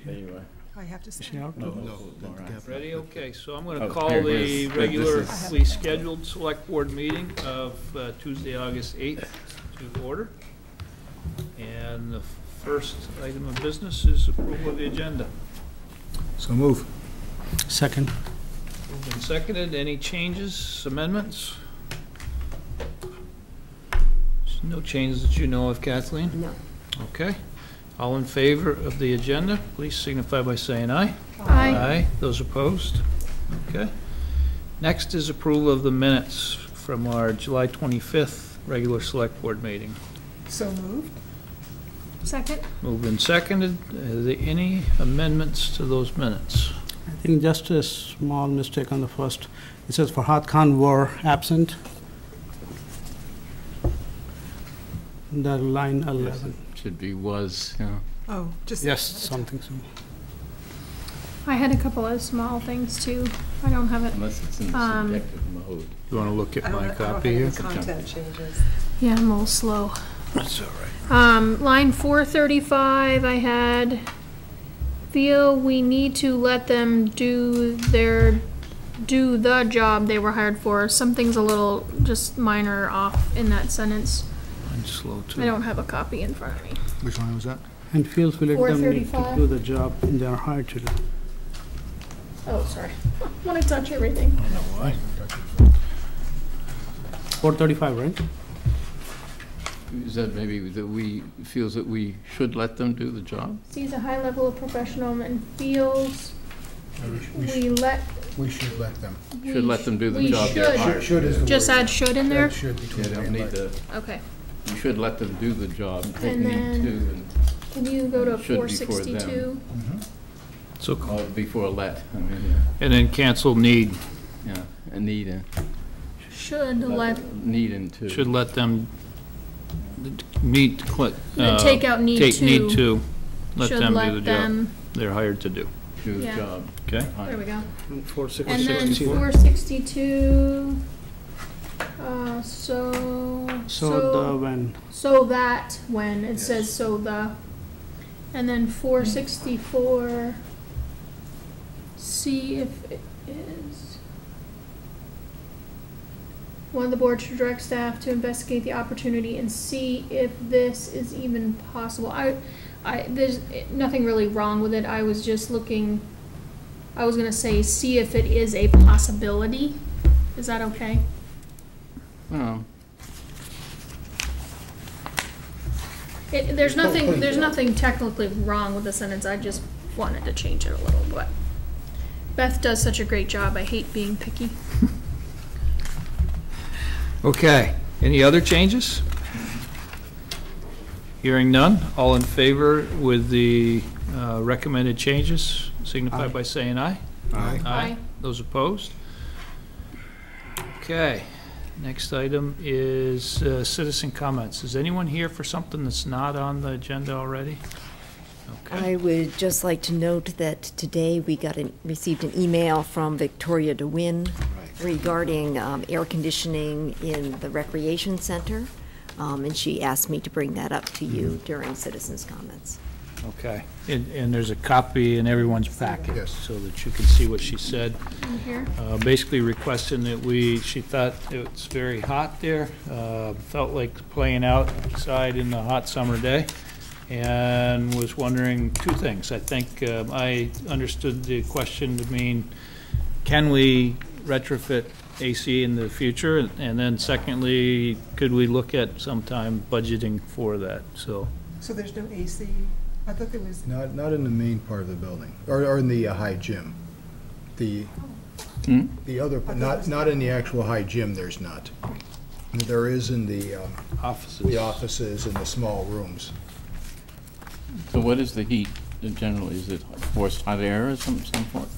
There you are. I have to say. No, Ready? Okay, so I'm going to Oh, call here it the is. regularly scheduled select board meeting of Tuesday, August 8th to order. And the first item of business is approval of the agenda. So move. Second. Moved and seconded. Any changes, amendments? No changes that you know of, Kathleen? No. Okay. All in favor of the agenda, please signify by saying aye. Aye. Aye. Those opposed? Okay. Next is approval of the minutes from our July 25th regular select board meeting. So moved. Second. Moved and seconded. Are there any amendments to those minutes? I think just a small mistake on the first. It says Farhad Khan were absent. The line 11. Should be was, yeah. Oh, just. Yes, something so. I had a couple of small things too. I don't have it. Unless it's in the subjective mode. You want to look at I my don't copy have here? any content changes. Yeah, I'm a little slow. That's all right. Line 435, I had, feel we need to let them do the job they were hired for. Something's a little just minor off in that sentence. Mine's slow too. I don't have a copy in front of me. Which one was that? And feels we let them need to 435. do the job they are hired to do. Oh, sorry. I want to touch everything. 435, right? Is that maybe that we, feels that we should let them do the job? Sees a high level of professional and feels We we should let them. Should let them do the we job they're should. hired. Should is the word. Just add should in there? That should Yeah, between don't me need and to, Okay. you should let them do the job. They And need then- to, and Can you go to Should before them. 462? So, before let, I mean, and then cancel need. yeah, a need, Should let, need into. Should let them meet, take out need take to. need to. Let should them do let the job them, they're hired to do. Do the Yeah. job. Okay? there we go. And 462. And then 462, so that when, it says so the. And then 464, see if it is. One, the board should direct staff to investigate the opportunity and see if this is even possible. There's nothing really wrong with it. I was just looking, I was gonna say, see if it is a possibility. Is that okay? Well, There's nothing technically wrong with the sentence. I just wanted to change it a little, but Beth does such a great job. I hate being picky. Okay, any other changes? Hearing none, all in favor with the recommended changes, signify Aye. by saying aye. Aye. Aye. Those opposed? Okay, next item is citizen comments. Is anyone here for something that's not on the agenda already? Okay. I would just like to note that today we received an email from Victoria DeWin regarding air conditioning in the recreation center, and she asked me to bring that up to you during citizens' comments. Okay, and there's a copy in everyone's packet, Yes. so that you can see what she said. In here. Basically requesting that she thought it's very hot there, felt like playing outside in the hot summer day, and was wondering two things. I think I understood the question to mean, can we retrofit AC in the future? And then secondly, could we look at sometime budgeting for that? So there's no AC? I thought there was. Not in the main part of the building, or in the high gym. The other, not in the actual high gym, there's not. There is in the offices and the small rooms. so what is the heat generally? Is it forced hot air or some sort?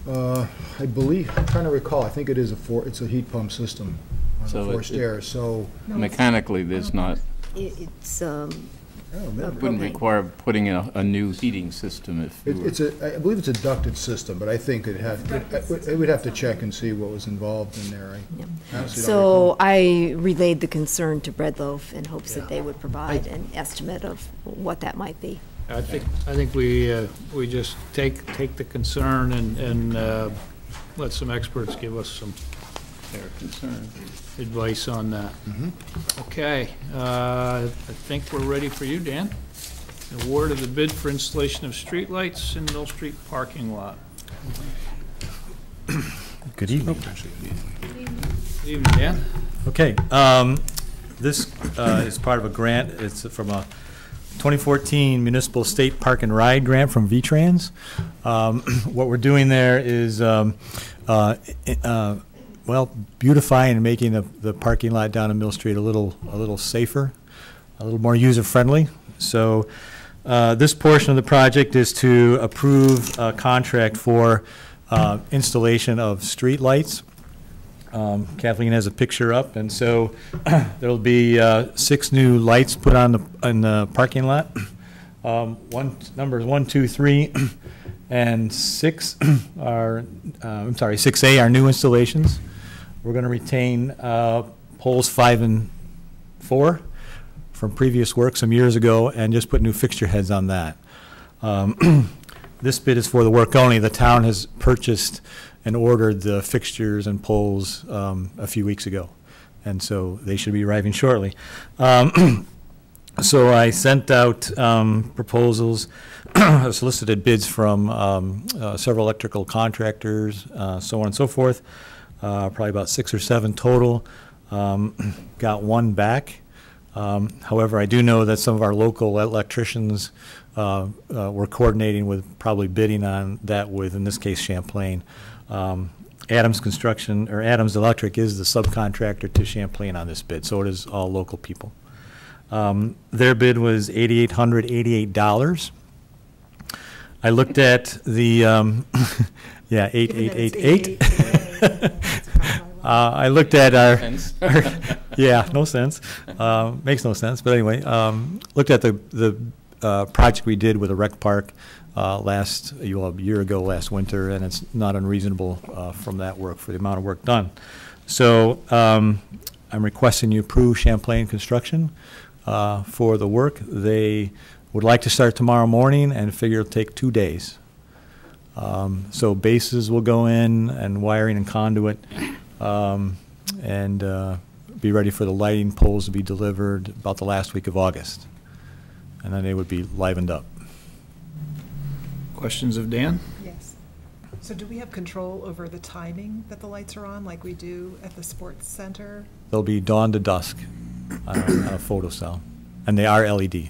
I believe, I'm trying to recall, I think it is it's a heat pump system on the So forced air, so. Mechanically, there's not, It's wouldn't require putting in a new heating system if you were. I believe it's a ducted system, but I think it would have to check and see what was involved in there. I honestly don't So I relayed the concern to Breadloaf in hopes that they would provide an estimate of what that might be. I think we just take the concern and let some experts give us some Their concern. advice on that. Okay, I think we're ready for you, Dan. Award of the bid for installation of streetlights in Mill Street parking lot. Good evening. Good evening, Dan. Okay, this is part of a grant. It's from a 2014 Municipal State Park and Ride grant from VTrans. What we're doing there is, well, beautifying and making the parking lot down in Mill Street a little safer, a little more user-friendly. So this portion of the project is to approve a contract for installation of street lights. Kathleen has a picture up, and so there'll be 6 new lights put on the parking lot. Numbers 1, 2, 3, and 6 are 6A are new installations. We're going to retain poles 5 and 4 from previous work some years ago, and just put new fixture heads on that. This bid is for the work only. The town has purchased and ordered the fixtures and poles a few weeks ago, and so they should be arriving shortly. So I sent out proposals, solicited bids from several electrical contractors, so on and so forth, probably about 6 or 7 total. Got 1 back. However, I do know that some of our local electricians were coordinating with, probably bidding on that with, in this case, Champlain. Adams Construction, or Adams Electric, is the subcontractor to Champlain on this bid, so it is all local people. Their bid was $8,888. I looked at the, yeah, 8888. I looked at our, yeah, no sense. Makes no sense, but anyway, looked at the project we did with a rec park a year ago, last winter, and it's not unreasonable from that work, for the amount of work done. So I'm requesting you approve Champlain Construction for the work. They would like to start tomorrow morning and figure it'll take 2 days. So bases will go in, and wiring and conduit, and be ready for the lighting poles to be delivered about the last week of August. And then they would be livened up. Questions of Dan? Yes. So do we have control over the timing that the lights are on, like we do at the sports center? They'll be dawn to dusk on a photo cell, and they are LED.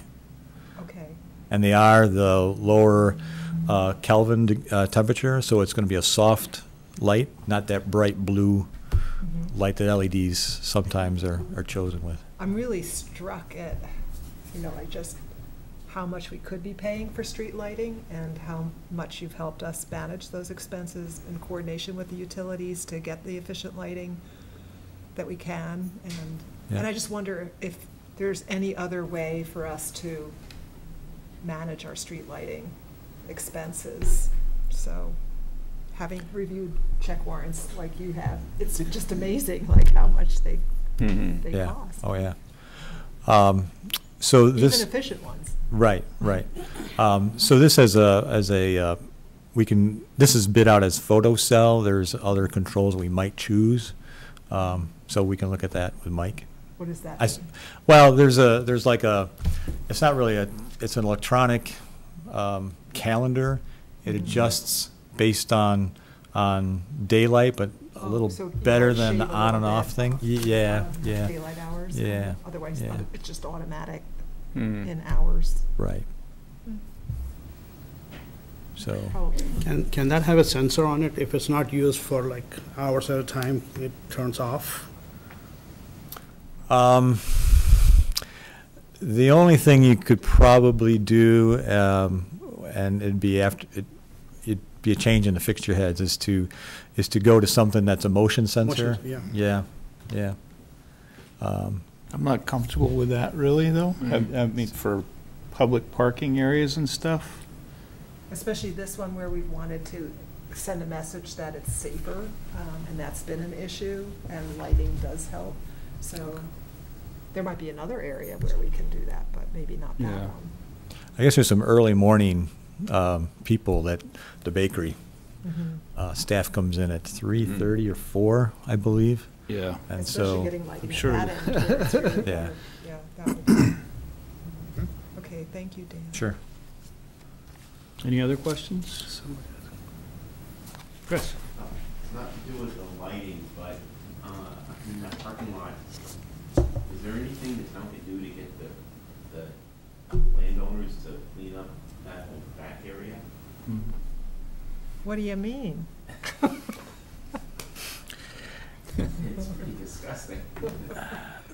Okay. And they are the lower Kelvin temperature, so it's going to be a soft light, not that bright blue light that LEDs sometimes are chosen with. I'm really struck at, like just how much we could be paying for street lighting and how much you've helped us manage those expenses in coordination with the utilities to get the efficient lighting that we can. And I just wonder if there's any other way for us to manage our street lighting expenses. So having reviewed check warrants like you have, it's just amazing like how much they cost. Oh yeah. So this, even efficient ones. Right. So this this is bid out as photo cell. There's other controls we might choose. So we can look at that with Mike. What is that? Well, there's like it's not really it's an electronic calendar. It adjusts based on daylight, but a little so better than the shave a on and little off bit, thing. Yeah. Daylight hours. Yeah. Otherwise, Yeah. it's just automatic in hours. Right. So. Probably. Can that have a sensor on it? If it's not used for like hours at a time, it turns off? The only thing you could probably do, and it'd be it'd be a change in the fixture heads, is to go to something that's a motion sensor. Yeah. Yeah. I'm not comfortable with that, really, though. I mean, for public parking areas and stuff. Especially this one where we've wanted to send a message that it's safer, and that's been an issue, and lighting does help. So there might be another area where we can do that, but maybe not that one. I guess there's some early morning people at the bakery. Staff comes in at 3:30 or 4, I believe. Yeah. And Especially so, getting like I'm that sure- end where it's really Yeah. good. Yeah, that would be. Okay, thank you, Dan. sure. Any other questions? Chris? It's not to do with the lighting, but in that parking lot, is there anything the town can do to get the landowners to clean up that whole back area? What do you mean? It's pretty disgusting.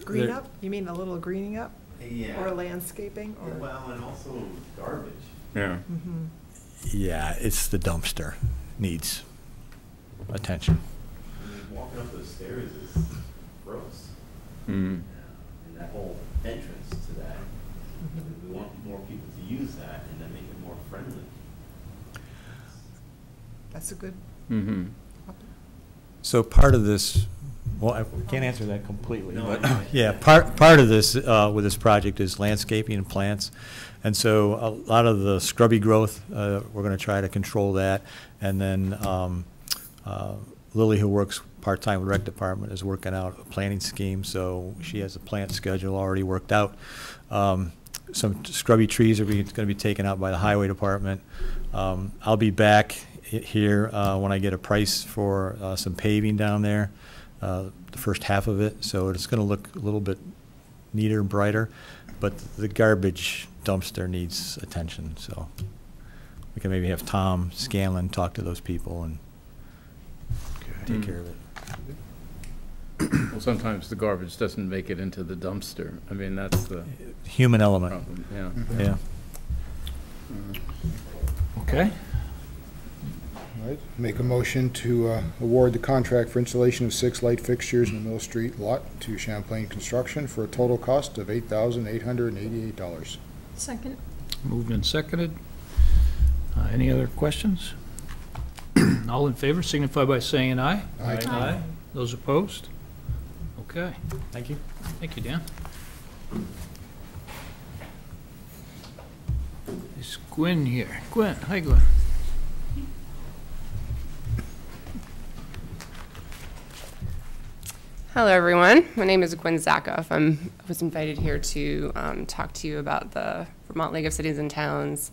Green There- up? You mean a little greening up? Yeah. Or landscaping, or? Well, and also garbage. Yeah. Mhm. Yeah, it's the dumpster needs attention. I mean, walking up those stairs is gross. Mm. And that whole entrance to that, we want more people to use that and then make it more friendly. That's a good, Mm-hmm. So part of this, well, I can't answer that completely, No, but, I know. yeah, part of this, with this project is landscaping and plants. And so a lot of the scrubby growth, we're gonna try to control that. And then, Lily, who works part-time with rec department, is working out a planting scheme, so she has a plant schedule already worked out. Some scrubby trees are gonna be taken out by the highway department. I'll be back here when I get a price for some paving down there, the first half of it, so it's gonna look a little bit neater and brighter, but the garbage dumpster needs attention, so we can maybe have Tom Scanlon talk to those people and take care of it. Well, sometimes the garbage doesn't make it into the dumpster. I mean, that's the Human element, problem, yeah. yeah. Okay. All right, make a motion to award the contract for installation of 6 light fixtures in the Mill Street lot to Champlain Construction for a total cost of $8,888. Second. Moved and seconded. Any other questions? All in favor signify by saying aye. Aye. Aye. Those opposed? Okay. Thank you. Thank you, Dan. Is Gwen here? Gwen, hi Gwen. Hello, everyone. My name is Gwen Zakoff. I was invited here to talk to you about the Vermont League of Cities and Towns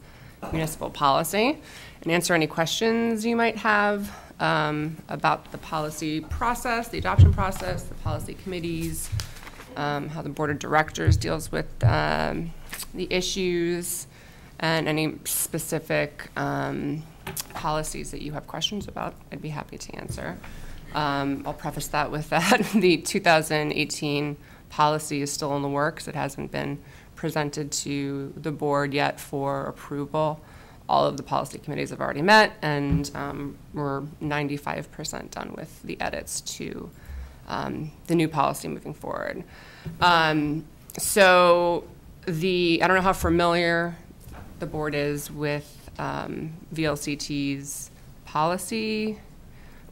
municipal policy and answer any questions you might have about the policy process, the adoption process, the policy committees, how the board of directors deals with the issues, and any specific policies that you have questions about. I'd be happy to answer. I'll preface that with that the 2018 policy is still in the works. It hasn't been presented to the board yet for approval. All of the policy committees have already met, and we're 95% done with the edits to the new policy moving forward. So I don't know how familiar the board is with VLCT's policy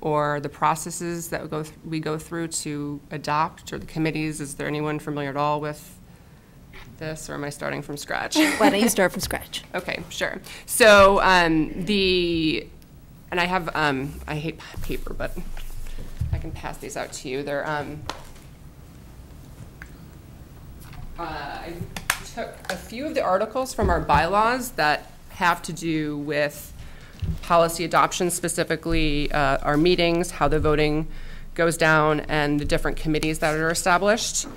or the processes that we go through to adopt, or the committees. Is there anyone familiar at all with this, or am I starting from scratch? Why don't you start from scratch? Okay, sure. So and I have, I hate paper, but I can pass these out to you. They're, I took a few of the articles from our bylaws that have to do with policy adoption, specifically our meetings, how the voting goes down, and the different committees that are established.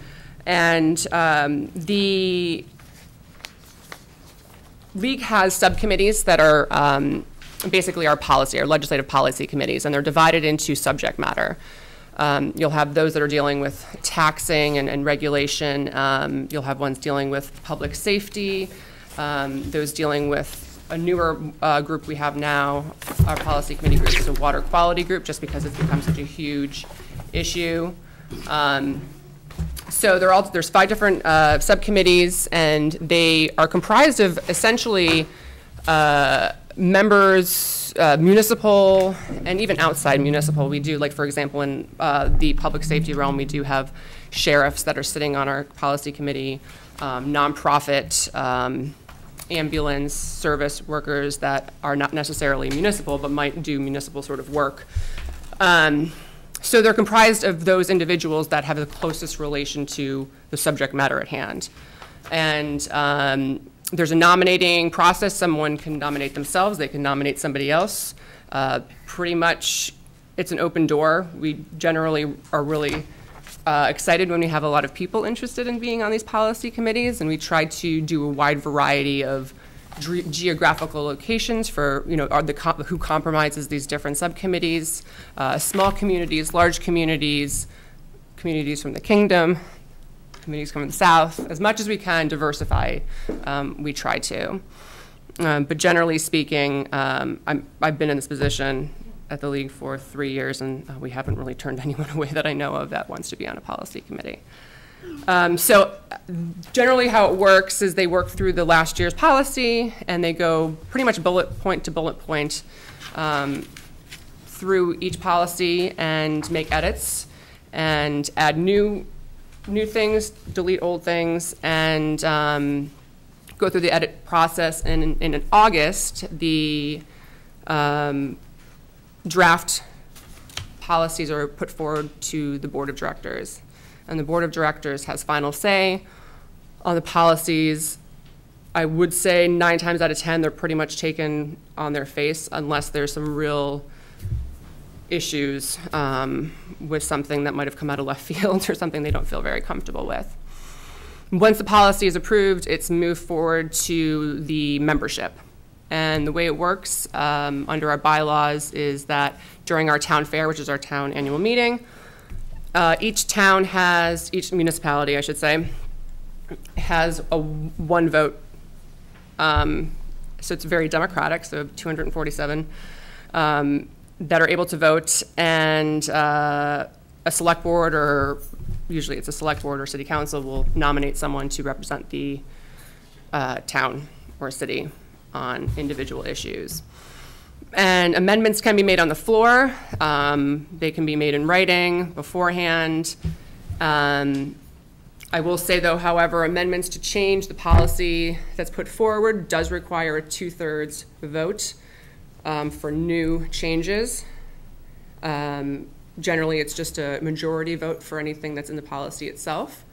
And the league has subcommittees that are basically our legislative policy committees, and they're divided into subject matter. You'll have those that are dealing with taxing and regulation. You'll have ones dealing with public safety, those dealing with a newer group we have now. Our policy committee group is a water quality group, just because it's become such a huge issue. So there's 5 different subcommittees, and they are comprised of essentially members, municipal and even outside municipal. We do, like, for example, in the public safety realm, we do have sheriffs that are sitting on our policy committee, nonprofit ambulance service workers that are not necessarily municipal, but might do municipal sort of work. So they're comprised of those individuals that have the closest relation to the subject matter at hand. And there's a nominating process. Someone can nominate themselves. They can nominate somebody else. Pretty much, it's an open door. We generally are really excited when we have a lot of people interested in being on these policy committees, and we try to do a wide variety of geographical locations for, who compromises these different subcommittees, small communities, large communities, communities from the kingdom, communities from the south. As much as we can diversify, we try to. But generally speaking, I've been in this position at the League for 3 years, and we haven't really turned anyone away that I know of that wants to be on a policy committee. So generally how it works is they work through the last year's policy, and they go pretty much bullet point to bullet point through each policy and make edits and add new things, delete old things, and go through the edit process. And in August, the draft policies are put forward to the board of directors. And the board of directors has final say on the policies. I would say 9 times out of 10, they're pretty much taken on their face unless there's some real issues with something that might have come out of left field or something they don't feel very comfortable with. Once the policy is approved, it's moved forward to the membership. And the way it works under our bylaws is that during our town fair, which is our town annual meeting, each municipality, I should say, has a 1 vote. So it's very democratic, so 247 that are able to vote, and a select board, or usually it's a select board or city council, will nominate someone to represent the town or city on individual issues. And amendments can be made on the floor. They can be made in writing beforehand. I will say, though, however, amendments to change the policy that's put forward does require a 2/3 vote for new changes. Generally, it's just a majority vote for anything that's in the policy itself.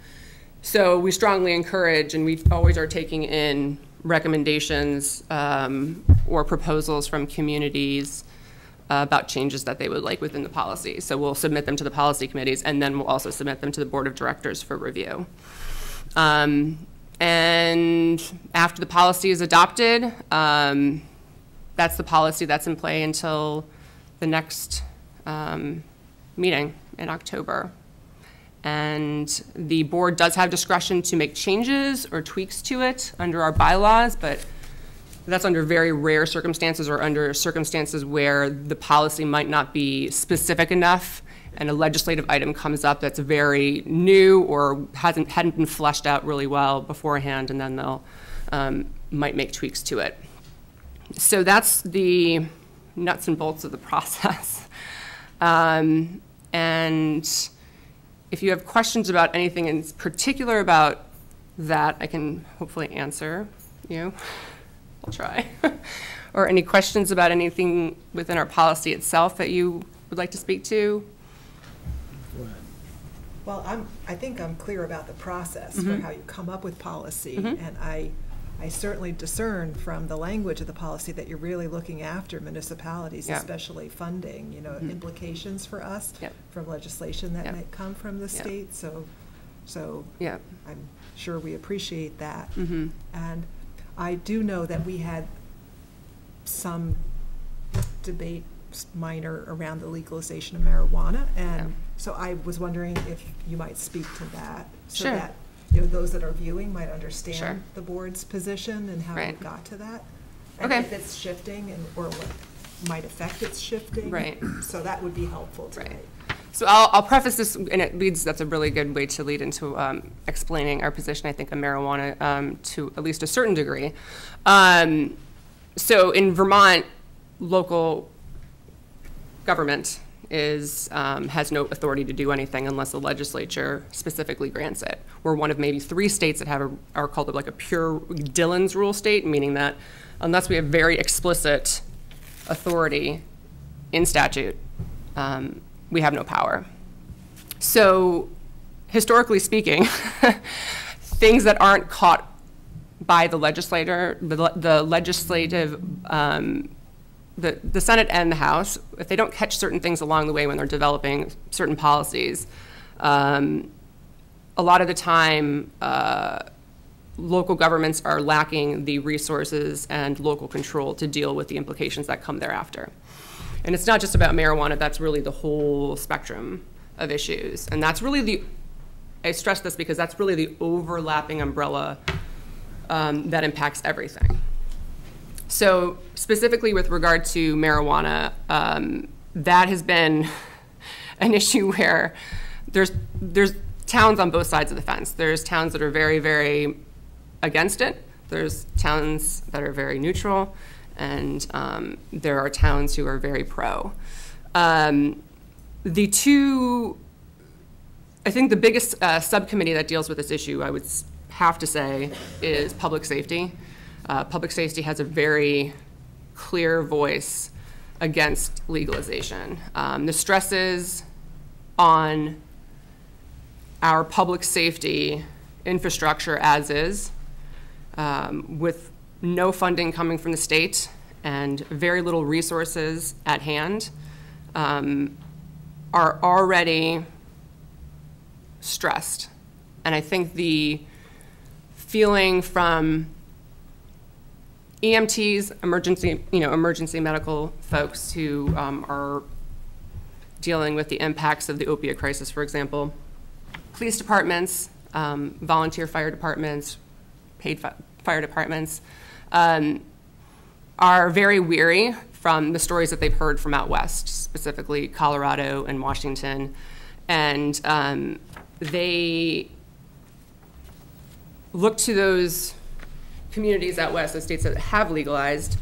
So we strongly encourage, and we always are taking in recommendations or proposals from communities about changes that they would like within the policy. So we'll submit them to the policy committees, and then we'll also submit them to the board of directors for review. And after the policy is adopted, that's the policy that's in play until the next meeting in October. And the board does have discretion to make changes or tweaks to it under our bylaws, but that's under very rare circumstances, or under circumstances where the policy might not be specific enough and a legislative item comes up that's very new or hadn't been fleshed out really well beforehand, and then they'll might make tweaks to it. So that's the nuts and bolts of the process. And if you have questions about anything in particular about that, I can hopefully answer you. I'll try. Or any questions about anything within our policy itself that you would like to speak to? Well, I think I'm clear about the process for how you come up with policy, and I certainly discern from the language of the policy that you're really looking after municipalities, especially funding, implications for us from legislation that might come from the state. So I'm sure we appreciate that. And I do know that we had some debate, minor, around the legalization of marijuana, and so I was wondering if you might speak to that, so that those that are viewing might understand the board's position and how it got to that, and if it's shifting, or what might affect its shifting. So that would be helpful today. So I'll preface this, and that's a really good way to lead into explaining our position, I think, on marijuana to at least a certain degree. So in Vermont, local government has no authority to do anything unless the legislature specifically grants it. We're one of maybe 3 states that are called like a pure Dillon's rule state, meaning that unless we have very explicit authority in statute, we have no power. So historically speaking, things that aren't caught by the legislator, the legislative, the Senate and the House, if they don't catch certain things along the way when they're developing certain policies, a lot of the time, local governments are lacking the resources and local control to deal with the implications that come thereafter. And it's not just about marijuana, that's really the whole spectrum of issues. And that's really I stress this because that's really the overlapping umbrella that impacts everything. So specifically with regard to marijuana, that has been an issue where there's towns on both sides of the fence. There's towns that are very, very against it. There's towns that are very neutral, and there are towns who are very pro. I think the biggest subcommittee that deals with this issue, I would have to say, is public safety. Public safety has a very clear voice against legalization. The stresses on our public safety infrastructure as is, with no funding coming from the state and very little resources at hand, are already stressed. And I think the feeling from EMTs, emergency medical folks who are dealing with the impacts of the opiate crisis, for example, police departments, volunteer fire departments, paid fire departments, are very weary from the stories that they've heard from out west, specifically Colorado and Washington. And they look to those communities out west, those states that have legalized.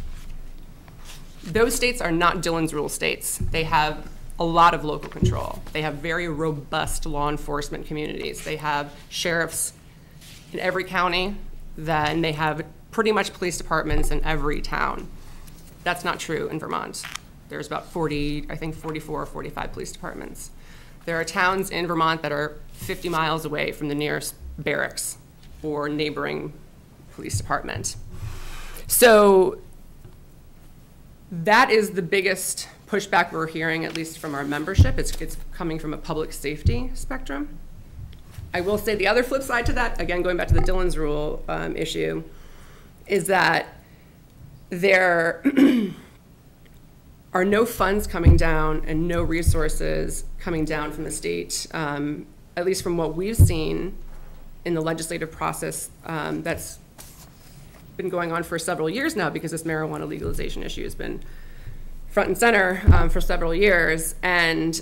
Those states are not Dillon's rule states. They have a lot of local control. They have very robust law enforcement communities. They have sheriffs in every county, and they have pretty much police departments in every town. That's not true in Vermont. There's about 44 or 45 police departments. There are towns in Vermont that are 50 miles away from the nearest barracks or neighboring police department. So that is the biggest pushback we're hearing, at least from our membership. It's coming from a public safety spectrum. I will say the other flip side to that, again, going back to the Dillon's rule issue, is that there are no funds coming down and no resources coming down from the state, at least from what we've seen in the legislative process that's been going on for several years now, because this marijuana legalization issue has been front and center for several years. And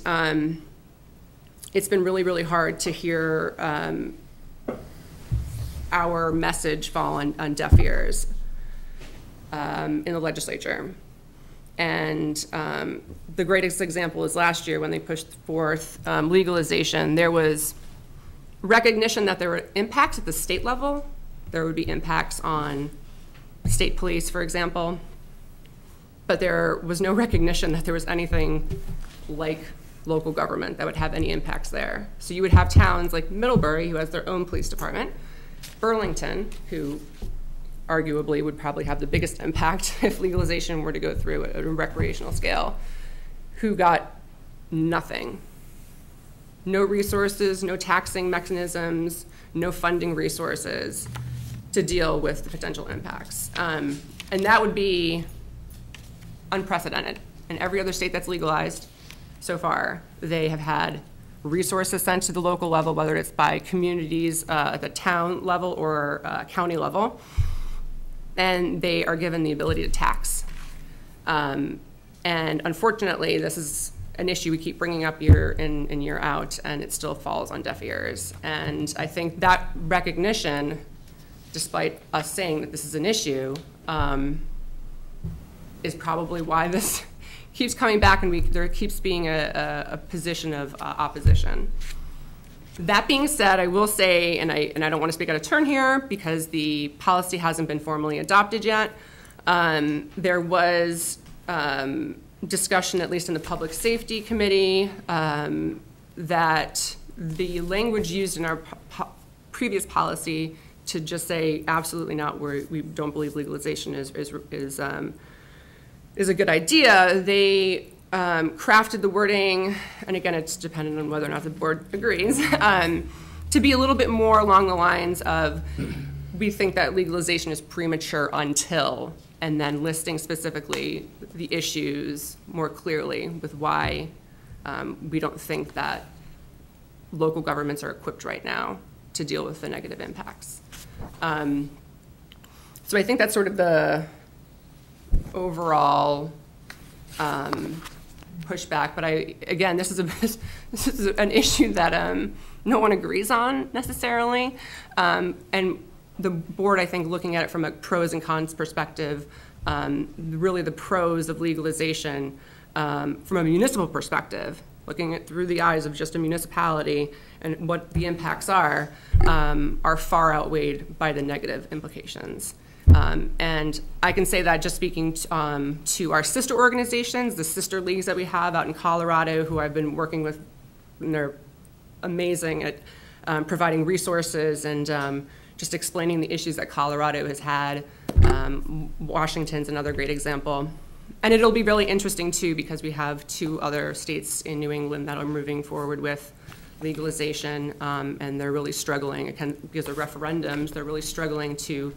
it's been really, really hard to hear our message fall on deaf ears in the legislature. And the greatest example is last year when they pushed forth legalization. There was recognition that there were impacts at the state level. There would be impacts on state police, for example. But there was no recognition that there was anything like local government that would have any impacts there. So you would have towns like Middlebury, who has their own police department, Burlington, who arguably would probably have the biggest impact if legalization were to go through at a recreational scale, who got nothing. No resources, no taxing mechanisms, no funding resources to deal with the potential impacts. And that would be unprecedented. In every other state that's legalized so far, they have had resources sent to the local level, whether it's by communities at the town level or county level, and they are given the ability to tax. And unfortunately, this is an issue we keep bringing up year in and year out, and it still falls on deaf ears. And I think that recognition, despite us saying that this is an issue, is probably why this keeps coming back, and there keeps being a position of opposition. That being said, I will say, and I don't want to speak out of turn here because the policy hasn't been formally adopted yet. There was discussion, at least in the Public Safety Committee, that the language used in our previous policy to just say absolutely not, we don't believe legalization is a good idea. They crafted the wording, and again, it's dependent on whether or not the board agrees, to be a little bit more along the lines of, we think that legalization is premature until, and then listing specifically the issues more clearly with why we don't think that local governments are equipped right now to deal with the negative impacts. So I think that's sort of the overall pushback, but again, this is an issue that no one agrees on necessarily, and the board, I think, looking at it from a pros and cons perspective, really the pros of legalization from a municipal perspective, looking at through the eyes of just a municipality and what the impacts are far outweighed by the negative implications. And I can say that just speaking to our sister organizations, the sister leagues that we have out in Colorado, who I've been working with, and they're amazing at providing resources and just explaining the issues that Colorado has had. Washington's another great example. And it'll be really interesting, too, because we have 2 other states in New England that are moving forward with legalization, and they're really struggling, because of referendums, they're really struggling to,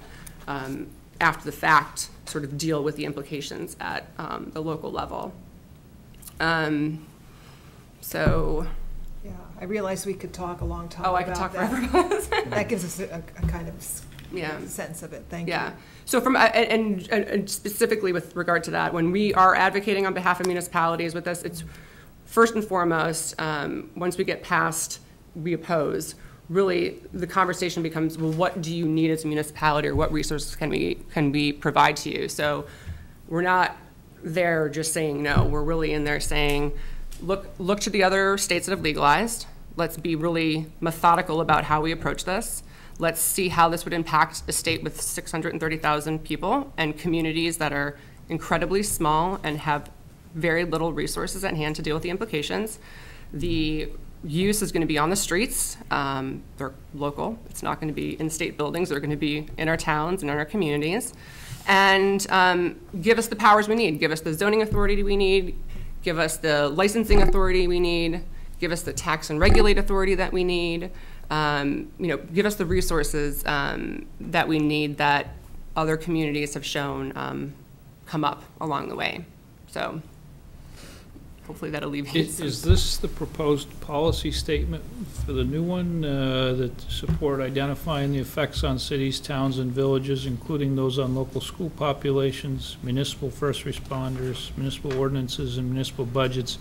after the fact, sort of deal with the implications at the local level. So... Yeah, I realized we could talk a long time I about could talk that. forever. That gives us a kind of sense of it. Thank you. Yeah. So from and specifically with regard to that, when we are advocating on behalf of municipalities with this, it's first and foremost, once we get past we oppose, really the conversation becomes, well, what do you need as a municipality, or what resources can we provide to you? So we're not there just saying no. We're really in there saying, look to the other states that have legalized. Let's be really methodical about how we approach this. Let's see how this would impact a state with 630,000 people and communities that are incredibly small and have very little resources at hand to deal with the implications. The use is going to be on the streets. They're local. It's not going to be in state buildings. They're going to be in our towns and in our communities. And give us the powers we need. Give us the zoning authority we need. Give us the licensing authority we need. Give us the tax and regulate authority that we need. Give us the resources that we need that other communities have shown come up along the way. So hopefully that alleviates. Is this the proposed policy statement for the new one that support identifying the effects on cities, towns, and villages, including those on local school populations, municipal first responders, municipal ordinances, and municipal budgets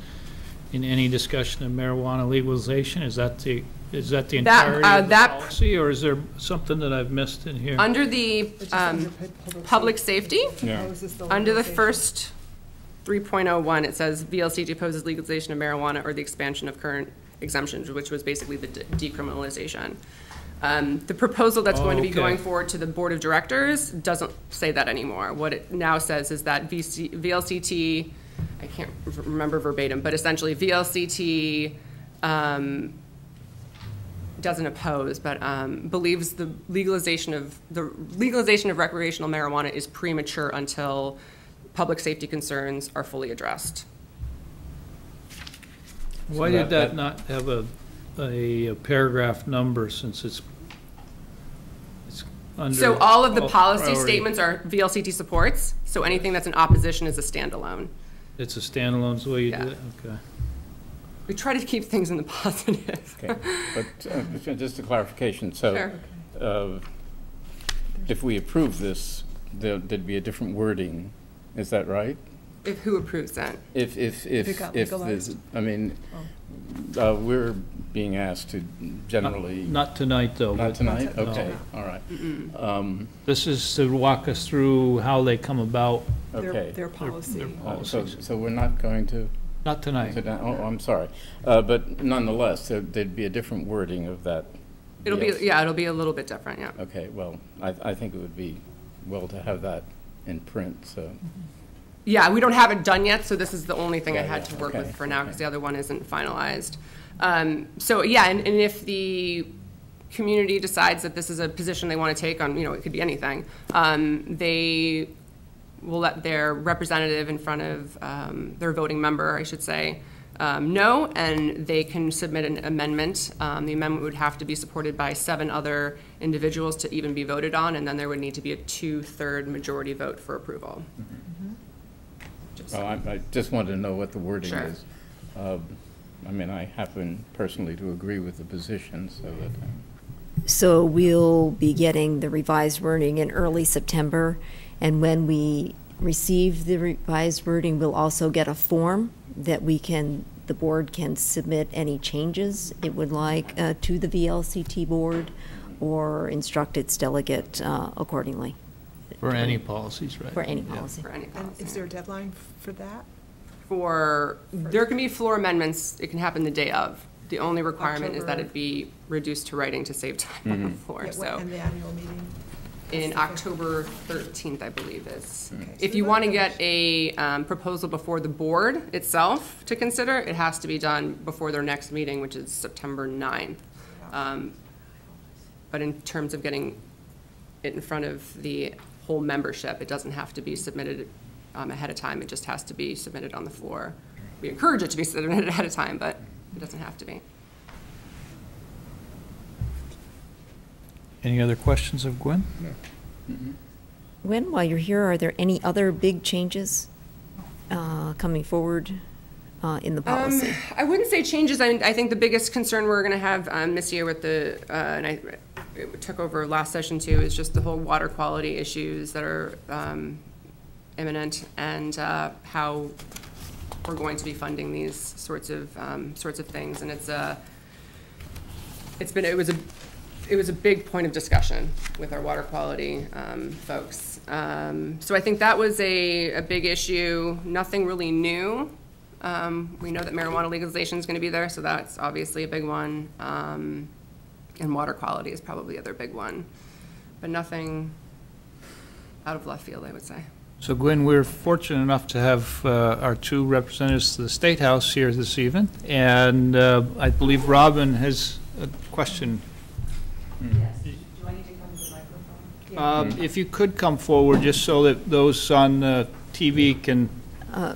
in any discussion of marijuana legalization? Is that the entirety of the policy, or is there something that I've missed in here? Under the public safety, under the first 3.01, it says VLCT opposes legalization of marijuana or the expansion of current exemptions, which was basically the decriminalization. The proposal that's going to be going forward to the board of directors doesn't say that anymore. What it now says is that VLCT, I can't remember verbatim, but essentially VLCT doesn't oppose, but believes the legalization of recreational marijuana is premature until public safety concerns are fully addressed. Why did that not have a paragraph number, since it's under? So all of the policy statements are VLCT supports, so anything that's in opposition is a standalone. It's a standalone, is the way you do it? Okay. We try to keep things in the positive. Okay, but just a clarification. So if we approve this, there'd be a different wording. Is that right? If who approves that? If there's, I mean, we're being asked to generally. Not tonight, though. Not tonight? Okay, no. All right. This is to walk us through how they come about Okay. their policy. So we're not going to? Not tonight. Oh, I'm sorry. But nonetheless, there'd be a different wording of that. It'll be, yeah, it'll be a little bit different, yeah. Okay, well, I think it would be well to have that in print, so. Yeah, we don't have it done yet, so this is the only thing I Yeah, had yeah, to work okay, with for now, because okay. the other one isn't finalized. So, yeah, and if the community decides that this is a position they want to take on, it could be anything, they will let their representative in front of, their voting member, I should say, know, and they can submit an amendment. The amendment would have to be supported by 7 other individuals to even be voted on, and then there would need to be a 2/3 majority vote for approval. Well, I just wanted to know what the wording Sure. is. I mean, I happen personally to agree with the position, so that. So we'll be getting the revised wording in early September, and when we receive the revised wording, we'll also get a form that the board can submit any changes it would like to the VLCT board, or instruct its delegate accordingly. For any policies, right? For any policy. For any And policy. is there a deadline for that? There can be floor amendments, it can happen the day of. The only requirement is that October. it be reduced to writing to save time on the floor, Yeah, so. And the annual meeting? In October 13th, I believe is. Okay, so If we you want to wanna- get a proposal before the board itself to consider, it has to be done before their next meeting, which is September 9th. But in terms of getting it in front of the whole membership, it doesn't have to be submitted ahead of time. It just has to be submitted on the floor. We encourage it to be submitted ahead of time, but it doesn't have to be. Any other questions of Gwen? Gwen, while you're here, are there any other big changes coming forward in the policy? I wouldn't say changes. I think the biggest concern we're going to have this year with and it took over last session too, is just the whole water quality issues that are imminent, and how we're going to be funding these sorts of things. And it was a big point of discussion with our water quality folks. So I think that was a big issue. Nothing really new. We know that marijuana legalization is going to be there, so that's obviously a big one. And water quality is probably the other big one. But nothing out of left field, I would say. So Gwen, we're fortunate enough to have our 2 representatives to the State House here this evening, and I believe Robin has a question. Yes. Do I need to come to the microphone? If you could come forward, just so that those on TV can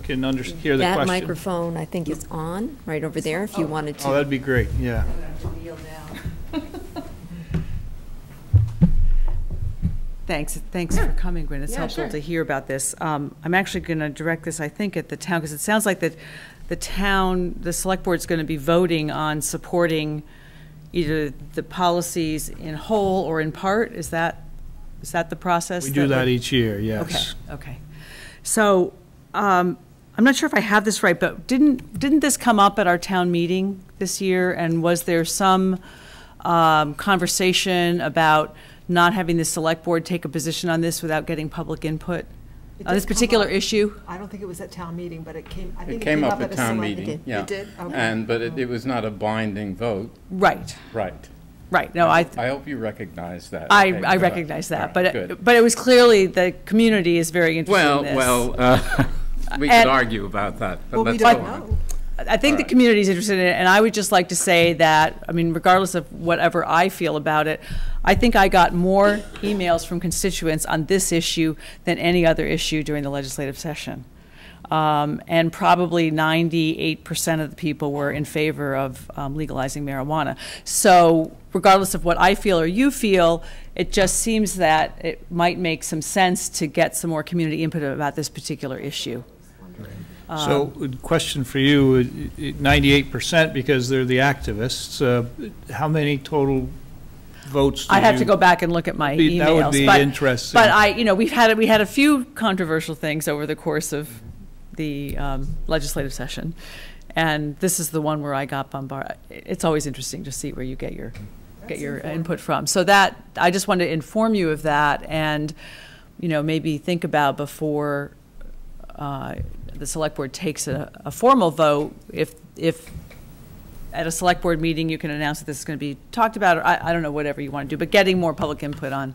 hear the That question. microphone, I think, is on, right over there, if you wanted to. Oh, that'd be great, yeah. I'm going to have to kneel down. Thanks for coming, Gwen. It's Yeah, helpful sure. to hear about this. I'm actually going to direct this, I think, at the town, because it sounds like that the town, the select board's going to be voting on supporting either the policies in whole or in part. Is that the process? We do that we're- each year, yes. Okay. So, I'm not sure if I have this right, but didn't this come up at our town meeting this year? And was there some conversation about not having the select board take a position on this without getting public input It on did this come particular up. issue? I don't think it was at town meeting, but it came, I think It came up at at a town select. meeting, It yeah. It did? Okay. But it was not a binding vote, Right. right. No, I hope you recognize that. Okay, I good. recognize All that, right, good. but it was clearly the community is very interested in this. We And- could argue about that, but Well, we let's don't go on. know. I think the Alright. community is interested in it, and I would just like to say that, I mean, regardless of whatever I feel about it, I think I got more emails from constituents on this issue than any other issue during the legislative session. And probably 98% of the people were in favor of legalizing marijuana. So regardless of what I feel or you feel, it just seems that it might make some sense to get some more community input about this particular issue. So, question for you, 98% because they're the activists. How many total votes? I'd have to go back and look at my emails. That would be but, interesting. But we had a few controversial things over the course of the legislative session, and this is the one where I got bombarded. It's always interesting to see where you get your input from. So that I just wanted to inform you of that, and maybe think about before the select board takes a formal vote, if at a select board meeting you can announce that this is going to be talked about, or I don't know, whatever you want to do, but getting more public input on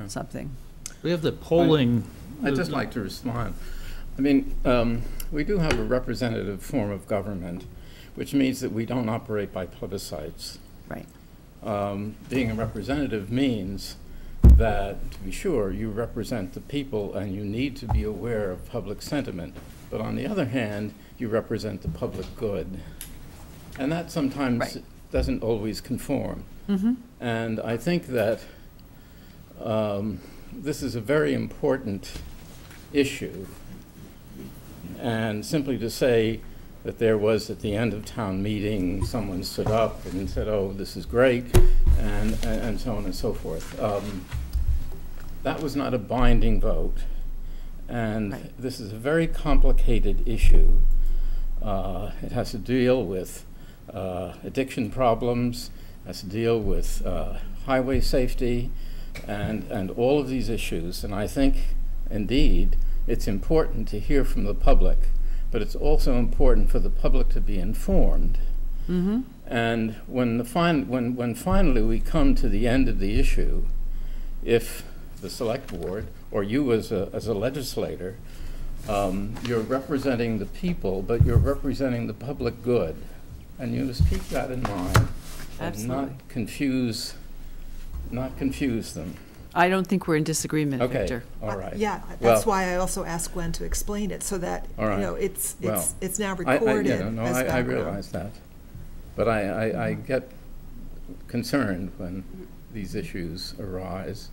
something. We have the polling. I'd just like to respond. I mean, we do have a representative form of government, which means that we don't operate by plebiscites. Right. Being a representative means that, to be sure, you represent the people and you need to be aware of public sentiment. But on the other hand, you represent the public good. And that sometimes doesn't always conform. Mm-hmm. And I think that this is a very important issue. And simply to say that there was, at the end of town meeting, someone stood up and said, oh, this is great, and so on and so forth. That was not a binding vote. And this is a very complicated issue. It has to deal with addiction problems, has to deal with highway safety, and all of these issues. And I think, indeed, it's important to hear from the public, but it's also important for the public to be informed. Mm-hmm. And when finally we come to the end of the issue, if the select board, or you as a legislator, you're representing the people, but you're representing the public good. And you must keep that in mind. Absolutely. And not confuse them. I don't think we're in disagreement, Okay. Victor. All right. Yeah, that's why I also asked Gwen to explain it, so that, All right. you know, it's now I recorded as I background. realize that. But I get concerned when these issues arise,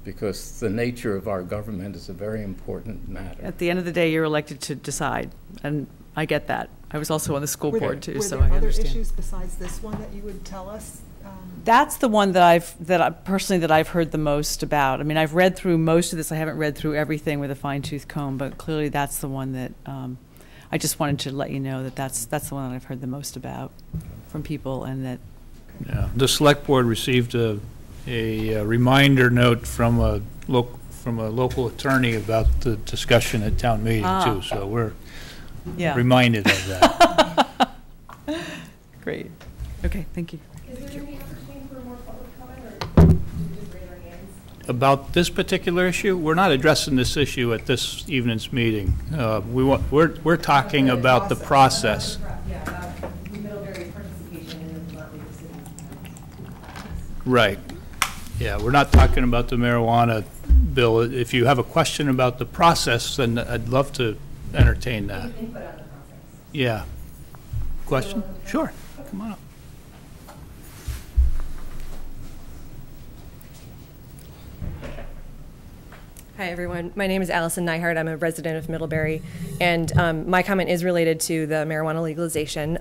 because the nature of our government is a very important matter. At the end of the day, you're elected to decide, and I get that. I was also on the school board too, so I Were there other understand. issues besides this one that you would tell us? That's the one that I've heard the most about. I mean, I've read through most of this. I haven't read through everything with a fine-tooth comb, but clearly that's the one that I just wanted to let you know that that's the one that I've heard the most about from people, and that. Yeah, the select board received a reminder note from a local attorney about the discussion at town meeting too. So we're reminded of that. Great. Okay, thank you. Is there any opportunity for more public comment, or do we just raise our hands? About this particular issue, we're not addressing this issue at this evening's meeting. We're talking about the process. Yeah, about Middlebury's participation in the Vermont League of Cities. Right. Yeah, we're not talking about the marijuana bill. If you have a question about the process, then I'd love to entertain that. Input on the process. Yeah. Question? Sure. Come on up. Hi, everyone. My name is Allison Nyhart. I'm a resident of Middlebury, and my comment is related to the marijuana legalization.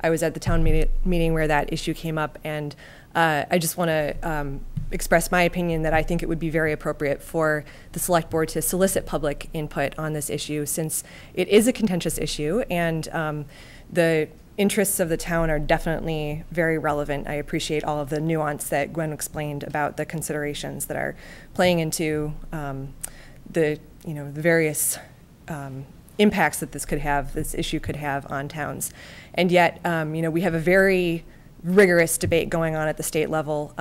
I was at the town meeting where that issue came up, and I just want to express my opinion that I think it would be very appropriate for the select board to solicit public input on this issue, since it is a contentious issue, and the interests of the town are definitely very relevant. I appreciate all of the nuance that Gwen explained about the considerations that are playing into the various impacts that this issue could have on towns. And yet, we have a very rigorous debate going on at the state level.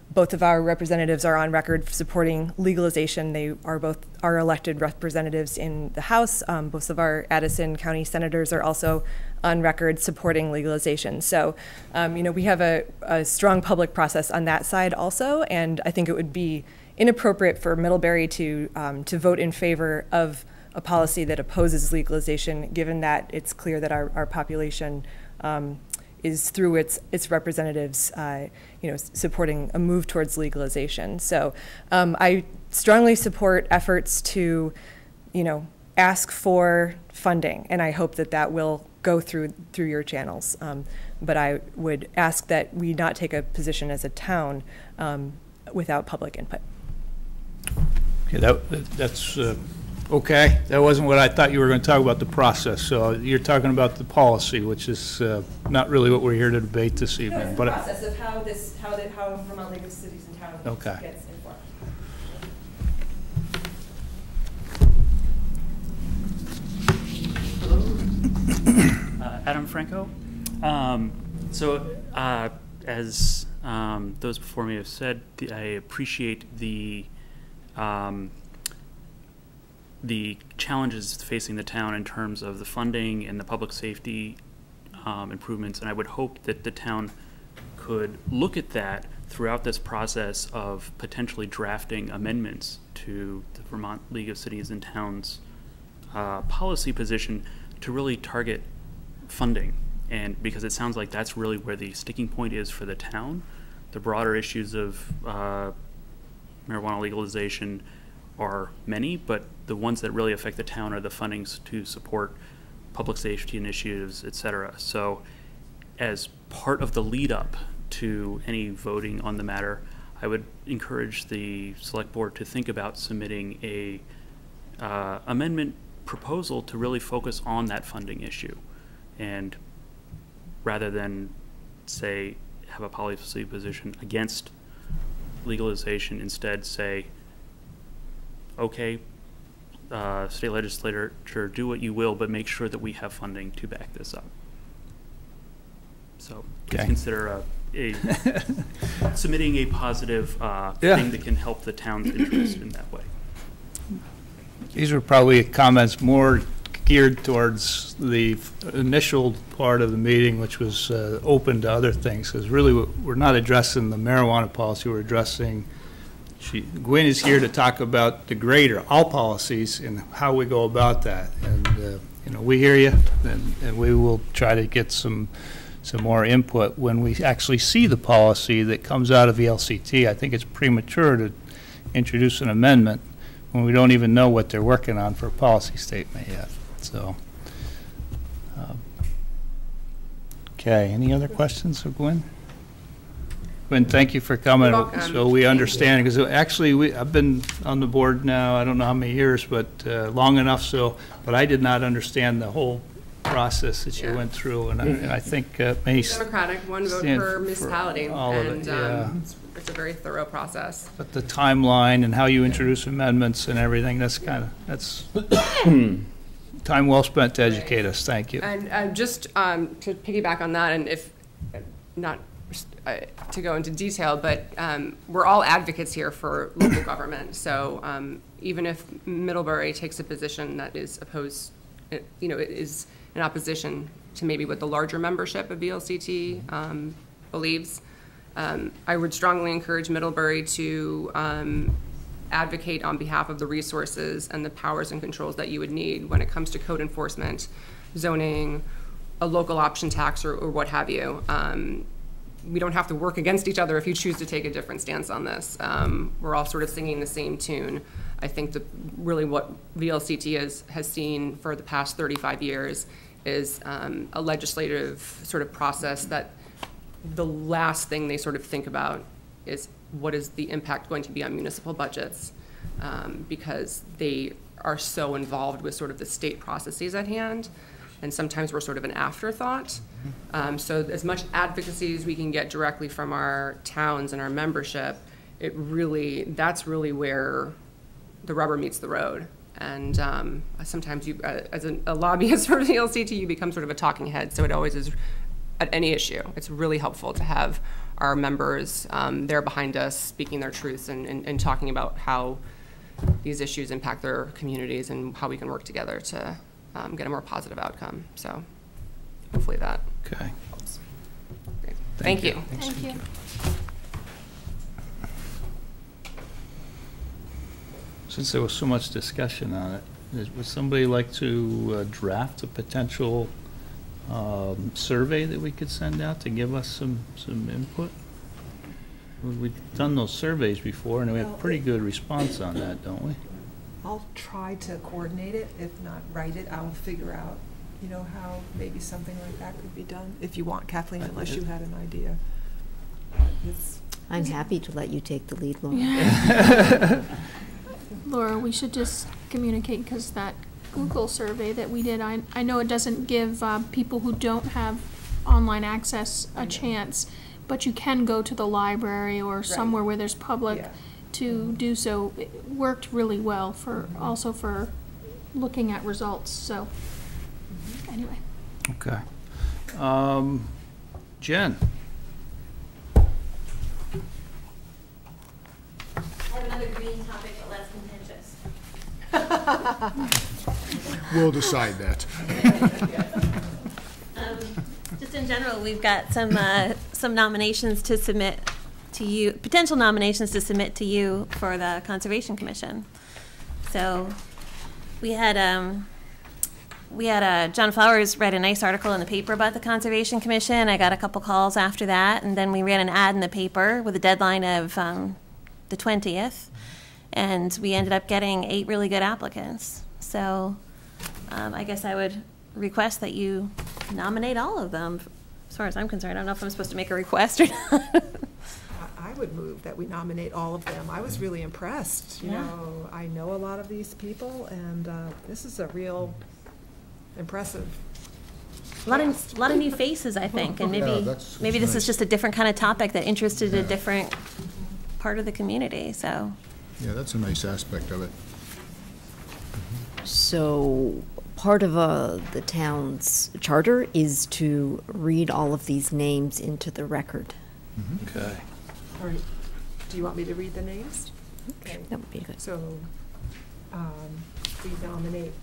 Both of our representatives are on record supporting legalization. They are both our elected representatives in the House. Both of our Addison County senators are also on record supporting legalization. So, we have a strong public process on that side also, and I think it would be inappropriate for Middlebury to vote in favor of a policy that opposes legalization, given that it's clear that our population is through its representatives, supporting a move towards legalization. So I strongly support efforts to, ask for funding, and I hope that will go through your channels. But I would ask that we not take a position as a town without public input. Okay, that's okay. That wasn't what I thought you were going to talk about, the process. So you're talking about the policy, which is not really what we're here to debate this evening. No, it's the process of how Vermont League of Cities and Towns gets informed. Adam Franco. As those before me have said, I appreciate the challenges facing the town in terms of the funding and the public safety improvements, and I would hope that the town could look at that throughout this process of potentially drafting amendments to the Vermont League of Cities and Towns policy position to really target funding. And because it sounds like that's really where the sticking point is for the town. The broader issues of marijuana legalization are many, but the ones that really affect the town are the fundings to support public safety initiatives, et cetera. So as part of the lead up to any voting on the matter, I would encourage the select board to think about submitting a amendment proposal to really focus on that funding issue. And rather than say, have a policy position against legalization, instead say, okay, state legislature, do what you will, but make sure that we have funding to back this up. So Okay. consider submitting a positive thing that can help the town's interest in that way. These are probably comments more geared towards the initial part of the meeting, which was open to other things, because really we're not addressing the marijuana policy, we're addressing, Gwen is here to talk about the greater, all policies and how we go about that. And, you know, we hear you, and we will try to get some more input when we actually see the policy that comes out of VLCT. I think it's premature to introduce an amendment when we don't even know what they're working on for a policy statement yet. So, okay, any other questions of Gwen? Gwen, thank you for coming. You're welcome. So we understand, because actually I've been on the board now, I don't know how many years, but long enough so, but I did not understand the whole process that you went through, and I think may Democratic, one vote stand per for municipality, all of it, and yeah. it's a very thorough process. But the timeline and how you introduce amendments and everything, that's that's time well spent to educate us. Thank you. And just to piggyback on that, and if not to go into detail, but we're all advocates here for local government. So even if Middlebury takes a position that is opposed, you know, it is in opposition to maybe what the larger membership of VLCT believes, I would strongly encourage Middlebury to advocate on behalf of the resources and the powers and controls that you would need when it comes to code enforcement, zoning, a local option tax, or what have you. We don't have to work against each other if you choose to take a different stance on this. We're all sort of singing the same tune. I think that really what VLCT has seen for the past 35 years is a legislative sort of process that the last thing they sort of think about is what is the impact going to be on municipal budgets, because they are so involved with sort of the state processes at hand, and sometimes we're sort of an afterthought. So as much advocacy as we can get directly from our towns and our membership, that's really where the rubber meets the road. And sometimes you, as a lobbyist for the LCT, you become sort of a talking head. So it always is at any issue. It's really helpful to have our members there behind us speaking their truths and talking about how these issues impact their communities and how we can work together to get a more positive outcome. So hopefully that helps. Great. Thank you. Thank you. Since there was so much discussion on it, would somebody like to draft a potential survey that we could send out to give us some input? We've done those surveys before, and we have pretty good response on that, don't we? I'll try to coordinate it. If not write it, I'll figure out, you know, how maybe something like that could be done. If you want, Kathleen, unless you had an idea. I'm happy to let you take the lead, Laura. Laura, we should just communicate, because that Google survey that we did, I know it doesn't give people who don't have online access a chance, but you can go to the library or somewhere where there's public to do so. It worked really well for also for looking at results. So anyway. Okay. Jen? I have another green topic, but less contentious. We'll decide that. Just in general, we've got some nominations to submit to you, potential nominations to submit to you for the Conservation Commission. So we had John Flowers read a nice article in the paper about the Conservation Commission. I got a couple calls after that, and then we ran an ad in the paper with a deadline of the 20th, and we ended up getting 8 really good applicants. So I guess I would request that you nominate all of them. As far as I'm concerned, I don't know if I'm supposed to make a request or not. I would move that we nominate all of them. I was really impressed. You know, I know a lot of these people, and this is a real impressive. A lot of new faces, I think, and maybe that's maybe this nice. is just a different kind of topic that interested a different part of the community. So. Yeah, that's a nice aspect of it. So part of the town's charter is to read all of these names into the record. Okay. All right. Do you want me to read the names? Okay. That would be good. So we nominate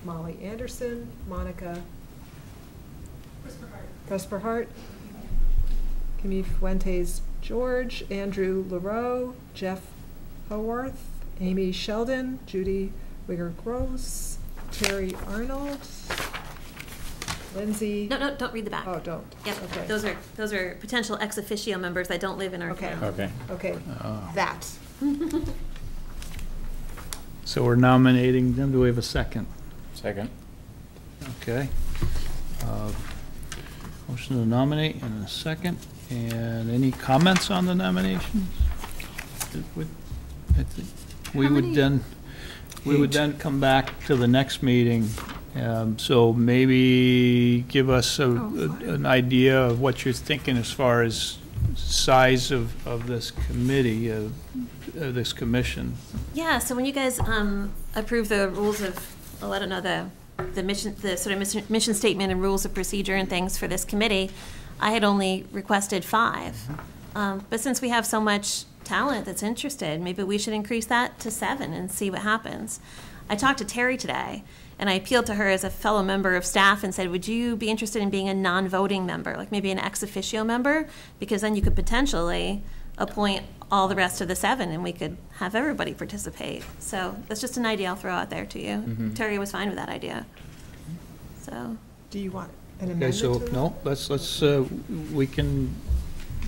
Molly Anderson, Monica Presperhart, Camille Fuentes George, Andrew Leroux, Jeff Haworth, Amy Sheldon, Judy Wigger-Gross, Terry Arnold, Lindsay. No, don't read the back. Oh, don't. Yep. Okay. Those are potential ex officio members that don't live in our town. Okay. Okay. Oh. That. So we're nominating them. Do we have a second? Second. Okay. Motion to nominate and a second. And any comments on the nominations? We would then come back to the next meeting. So maybe give us an idea of what you're thinking as far as size of this committee, this commission. Yeah. So when you guys approve the rules of, I don't know, the mission, the sort of mission statement and rules of procedure and things for this committee, I had only requested 5. But since we have so much talent that's interested, maybe we should increase that to 7 and see what happens. I talked to Terry today, and I appealed to her as a fellow member of staff and said, would you be interested in being a non-voting member, like maybe an ex officio member? Because then you could potentially appoint all the rest of the 7 and we could have everybody participate. So that's just an idea I'll throw out there to you. Mm-hmm. Terry was fine with that idea. So. Do you want an Okay, amendment so, to it? no, let's, we can,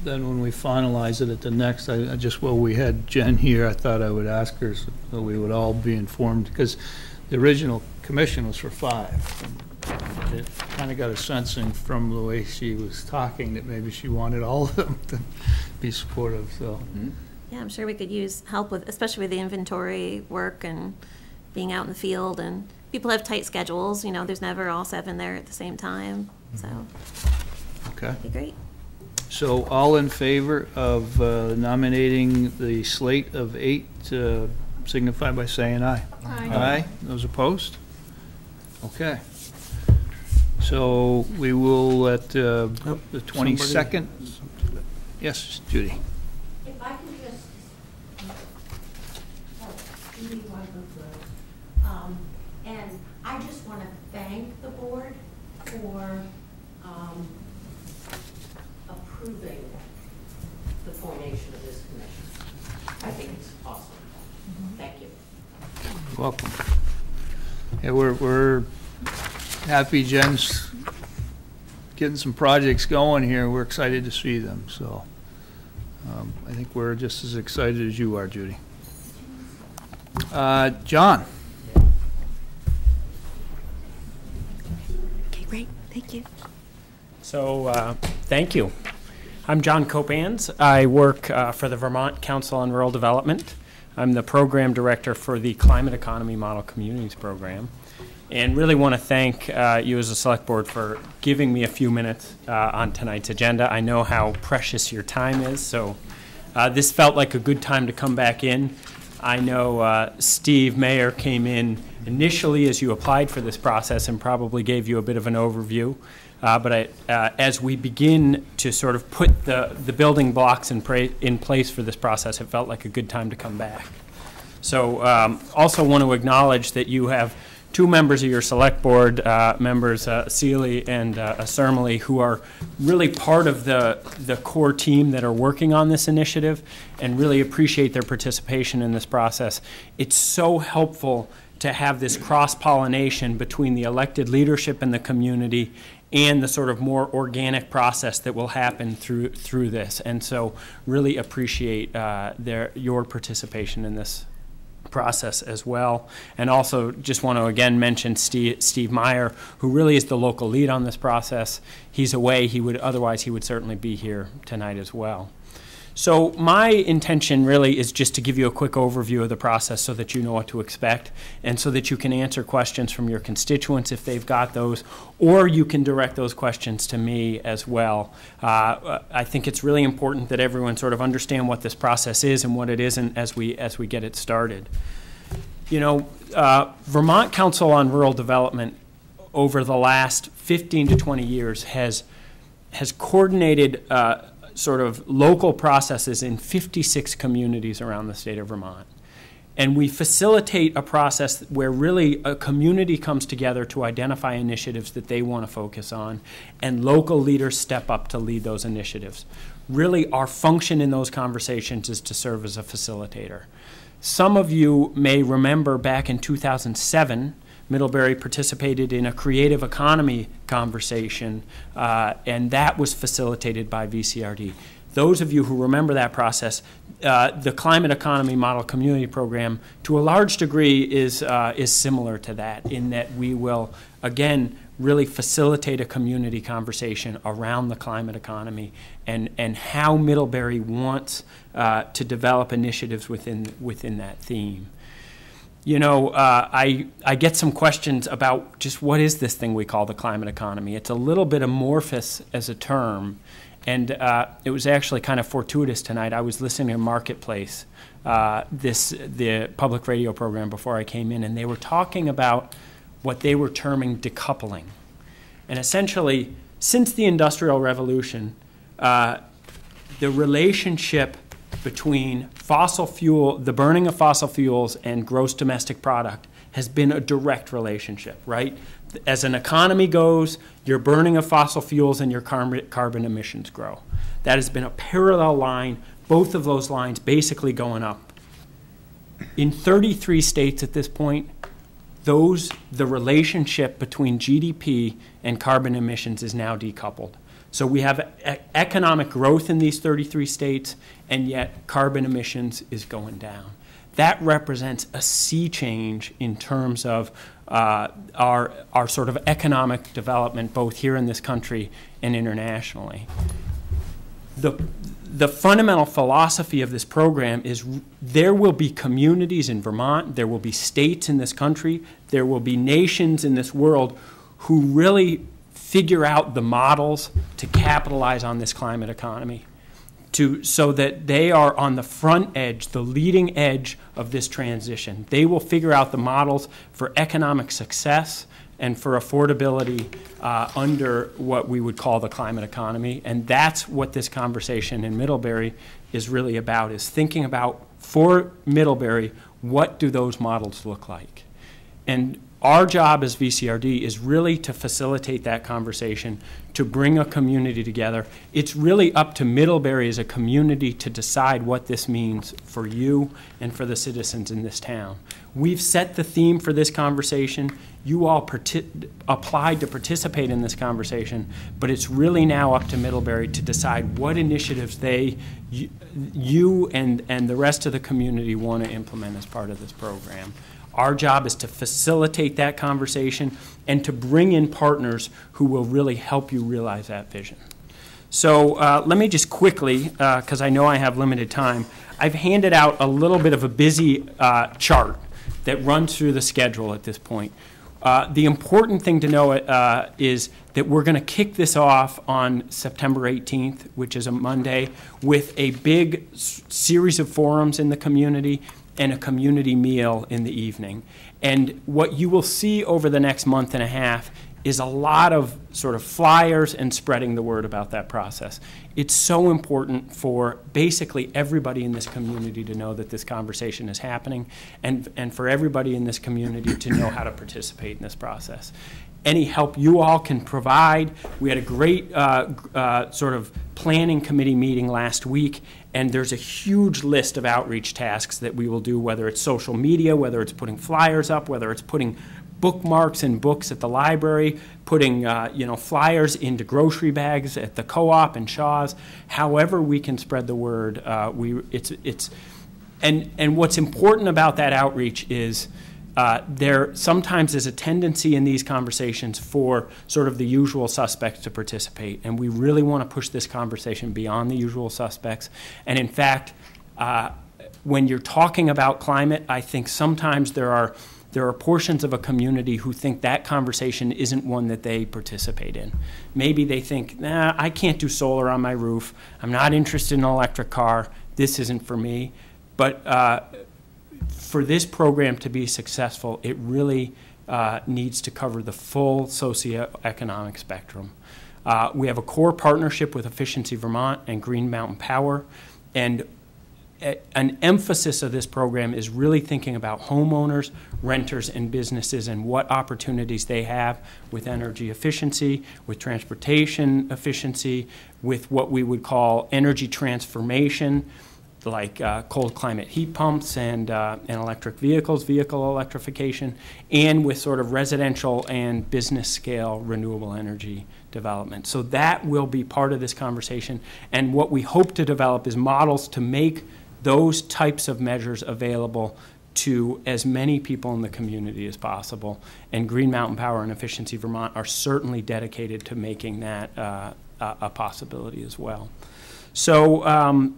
then when we finalize it at the next, we had Jen here, I thought I would ask her so we would all be informed, because the original commission was for 5. It kind of got a sensing from the way she was talking that maybe she wanted all of them to be supportive, so. Mm-hmm. Yeah, I'm sure we could use help with, especially with the inventory work and being out in the field, and people have tight schedules, you know, there's never all 7 there at the same time, so. Okay. That'd be great. So all in favor of nominating the slate of 8, signify by saying aye. Aye. Aye. Those opposed? Okay. So we will at the 22nd. Yes, Judy. If I can just, Judy Weigelberg, and I just want to thank the board for approving the formation of this commission. I think it's awesome. Thank you. You're welcome. Yeah, we're happy Jen's getting some projects going here. We're excited to see them, so I think we're just as excited as you are, Judy. John. Okay, great, thank you. So, thank you. I'm John Copans. I work for the Vermont Council on Rural Development. I'm the program director for the Climate Economy Model Communities program, and really want to thank you as a select board for giving me a few minutes on tonight's agenda. I know how precious your time is, so this felt like a good time to come back in. I know Steve Mayer came in initially as you applied for this process and probably gave you a bit of an overview. But as we begin to sort of put the building blocks in place for this process, it felt like a good time to come back. So also want to acknowledge that you have two members of your select board, members Seeley and Sermley, who are really part of the core team that are working on this initiative, and really appreciate their participation in this process. It's so helpful to have this cross-pollination between the elected leadership and the community and the sort of more organic process that will happen through this. And so really appreciate your participation in this process as well. And also just want to again mention Steve Meyer, who really is the local lead on this process. He's away. Otherwise he would certainly be here tonight as well. So my intention really is just to give you a quick overview of the process so that you know what to expect, and so that you can answer questions from your constituents if they've got those, or you can direct those questions to me as well. I think it's really important that everyone sort of understand what this process is and what it isn't as we get it started. You know, Vermont Council on Rural Development over the last 15 to 20 years has coordinated sort of local processes in 56 communities around the state of Vermont. And we facilitate a process where really a community comes together to identify initiatives that they want to focus on, and local leaders step up to lead those initiatives. Really, our function in those conversations is to serve as a facilitator. Some of you may remember back in 2007, Middlebury participated in a creative economy conversation, and that was facilitated by VCRD. Those of you who remember that process, the Climate Economy Model Community Program, to a large degree, is similar to that, in that we will, again, really facilitate a community conversation around the climate economy and how Middlebury wants to develop initiatives within that theme. You know, I get some questions about just what is this thing we call the climate economy. It's a little bit amorphous as a term, and it was actually kind of fortuitous tonight. I was listening to Marketplace, the public radio program, before I came in, and they were talking about what they were terming decoupling. And essentially, since the Industrial Revolution, the relationship between the burning of fossil fuels and gross domestic product has been a direct relationship, right? As an economy goes, your burning of fossil fuels and your carbon emissions grow. That has been a parallel line, both of those lines basically going up. In 33 states at this point, the relationship between GDP and carbon emissions is now decoupled. So we have economic growth in these 33 states, and yet carbon emissions is going down. That represents a sea change in terms of our sort of economic development, both here in this country and internationally. The fundamental philosophy of this program is there will be communities in Vermont, there will be states in this country, there will be nations in this world who really figure out the models to capitalize on this climate economy, so that they are on the front edge, the leading edge of this transition. They will figure out the models for economic success and for affordability under what we would call the climate economy. And that's what this conversation in Middlebury is really about, is thinking about, for Middlebury, what do those models look like? And our job as VCRD is really to facilitate that conversation, to bring a community together. It's really up to Middlebury as a community to decide what this means for you and for the citizens in this town. We've set the theme for this conversation. You all applied to participate in this conversation, but it's really now up to Middlebury to decide what initiatives you and the rest of the community want to implement as part of this program. Our job is to facilitate that conversation and to bring in partners who will really help you realize that vision. So let me just quickly, because I know I have limited time, I've handed out a little bit of a busy chart that runs through the schedule at this point. The important thing to know is that we're going to kick this off on September 18th, which is a Monday, with a big series of forums in the community and a community meal in the evening. And what you will see over the next month and a half is a lot of sort of flyers and spreading the word about that process. It's so important for basically everybody in this community to know that this conversation is happening, and for everybody in this community to know how to participate in this process. Any help you all can provide. We had a great sort of planning committee meeting last week, and there's a huge list of outreach tasks that we will do, whether it's social media, whether it's putting flyers up, whether it's putting bookmarks and books at the library, putting flyers into grocery bags at the co-op and Shaw's. However we can spread the word, and what's important about that outreach is there sometimes is a tendency in these conversations for sort of the usual suspects to participate, and we really want to push this conversation beyond the usual suspects. And in fact, when you're talking about climate, I think sometimes there are portions of a community who think that conversation isn't one that they participate in. Maybe they think, nah, I can't do solar on my roof. I'm not interested in an electric car. This isn't for me. But for this program to be successful, it really needs to cover the full socioeconomic spectrum. We have a core partnership with Efficiency Vermont and Green Mountain Power, and an emphasis of this program is really thinking about homeowners, renters, and businesses and what opportunities they have with energy efficiency, with transportation efficiency, with what we would call energy transformation, like cold climate heat pumps and electric vehicles, vehicle electrification, and with sort of residential and business scale renewable energy development. So that will be part of this conversation. And what we hope to develop is models to make those types of measures available to as many people in the community as possible. And Green Mountain Power and Efficiency Vermont are certainly dedicated to making that a possibility as well. So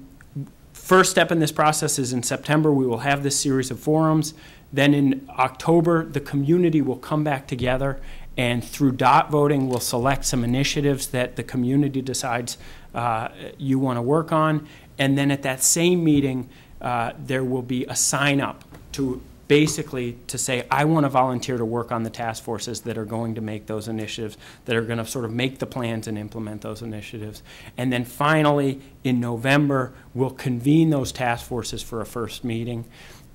first step in this process is in September. We will have this series of forums. Then in October, the community will come back together, and through dot voting, we'll select some initiatives that the community decides you want to work on. And then at that same meeting, there will be a sign up to basically to say, I want to volunteer to work on the task forces that are going to make those initiatives, that are going to sort of make the plans and implement those initiatives. And then finally, in November, we'll convene those task forces for a first meeting.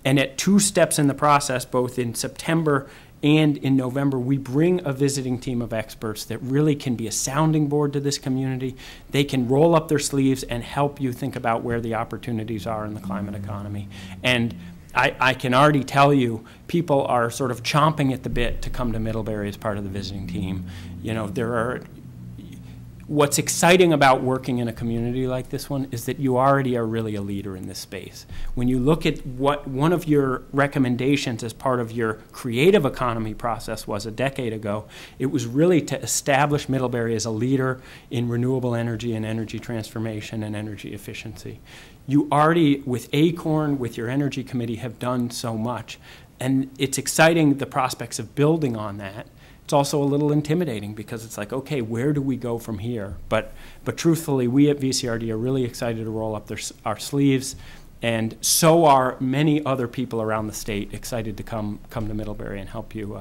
And at 2 steps in the process, both in September and in November, we bring a visiting team of experts that really can be a sounding board to this community. They can roll up their sleeves and help you think about where the opportunities are in the climate economy. And I can already tell you, people are sort of chomping at the bit to come to Middlebury as part of the visiting team. You know, what's exciting about working in a community like this one is that you already are really a leader in this space. When you look at what one of your recommendations as part of your creative economy process was a decade ago, it was really to establish Middlebury as a leader in renewable energy and energy transformation and energy efficiency. You already, with ACORN, with your energy committee, have done so much. And it's exciting, the prospects of building on that. It's also a little intimidating because it's like, okay, where do we go from here? But truthfully, we at VCRD are really excited to roll up our sleeves, and so are many other people around the state excited to come to Middlebury and help you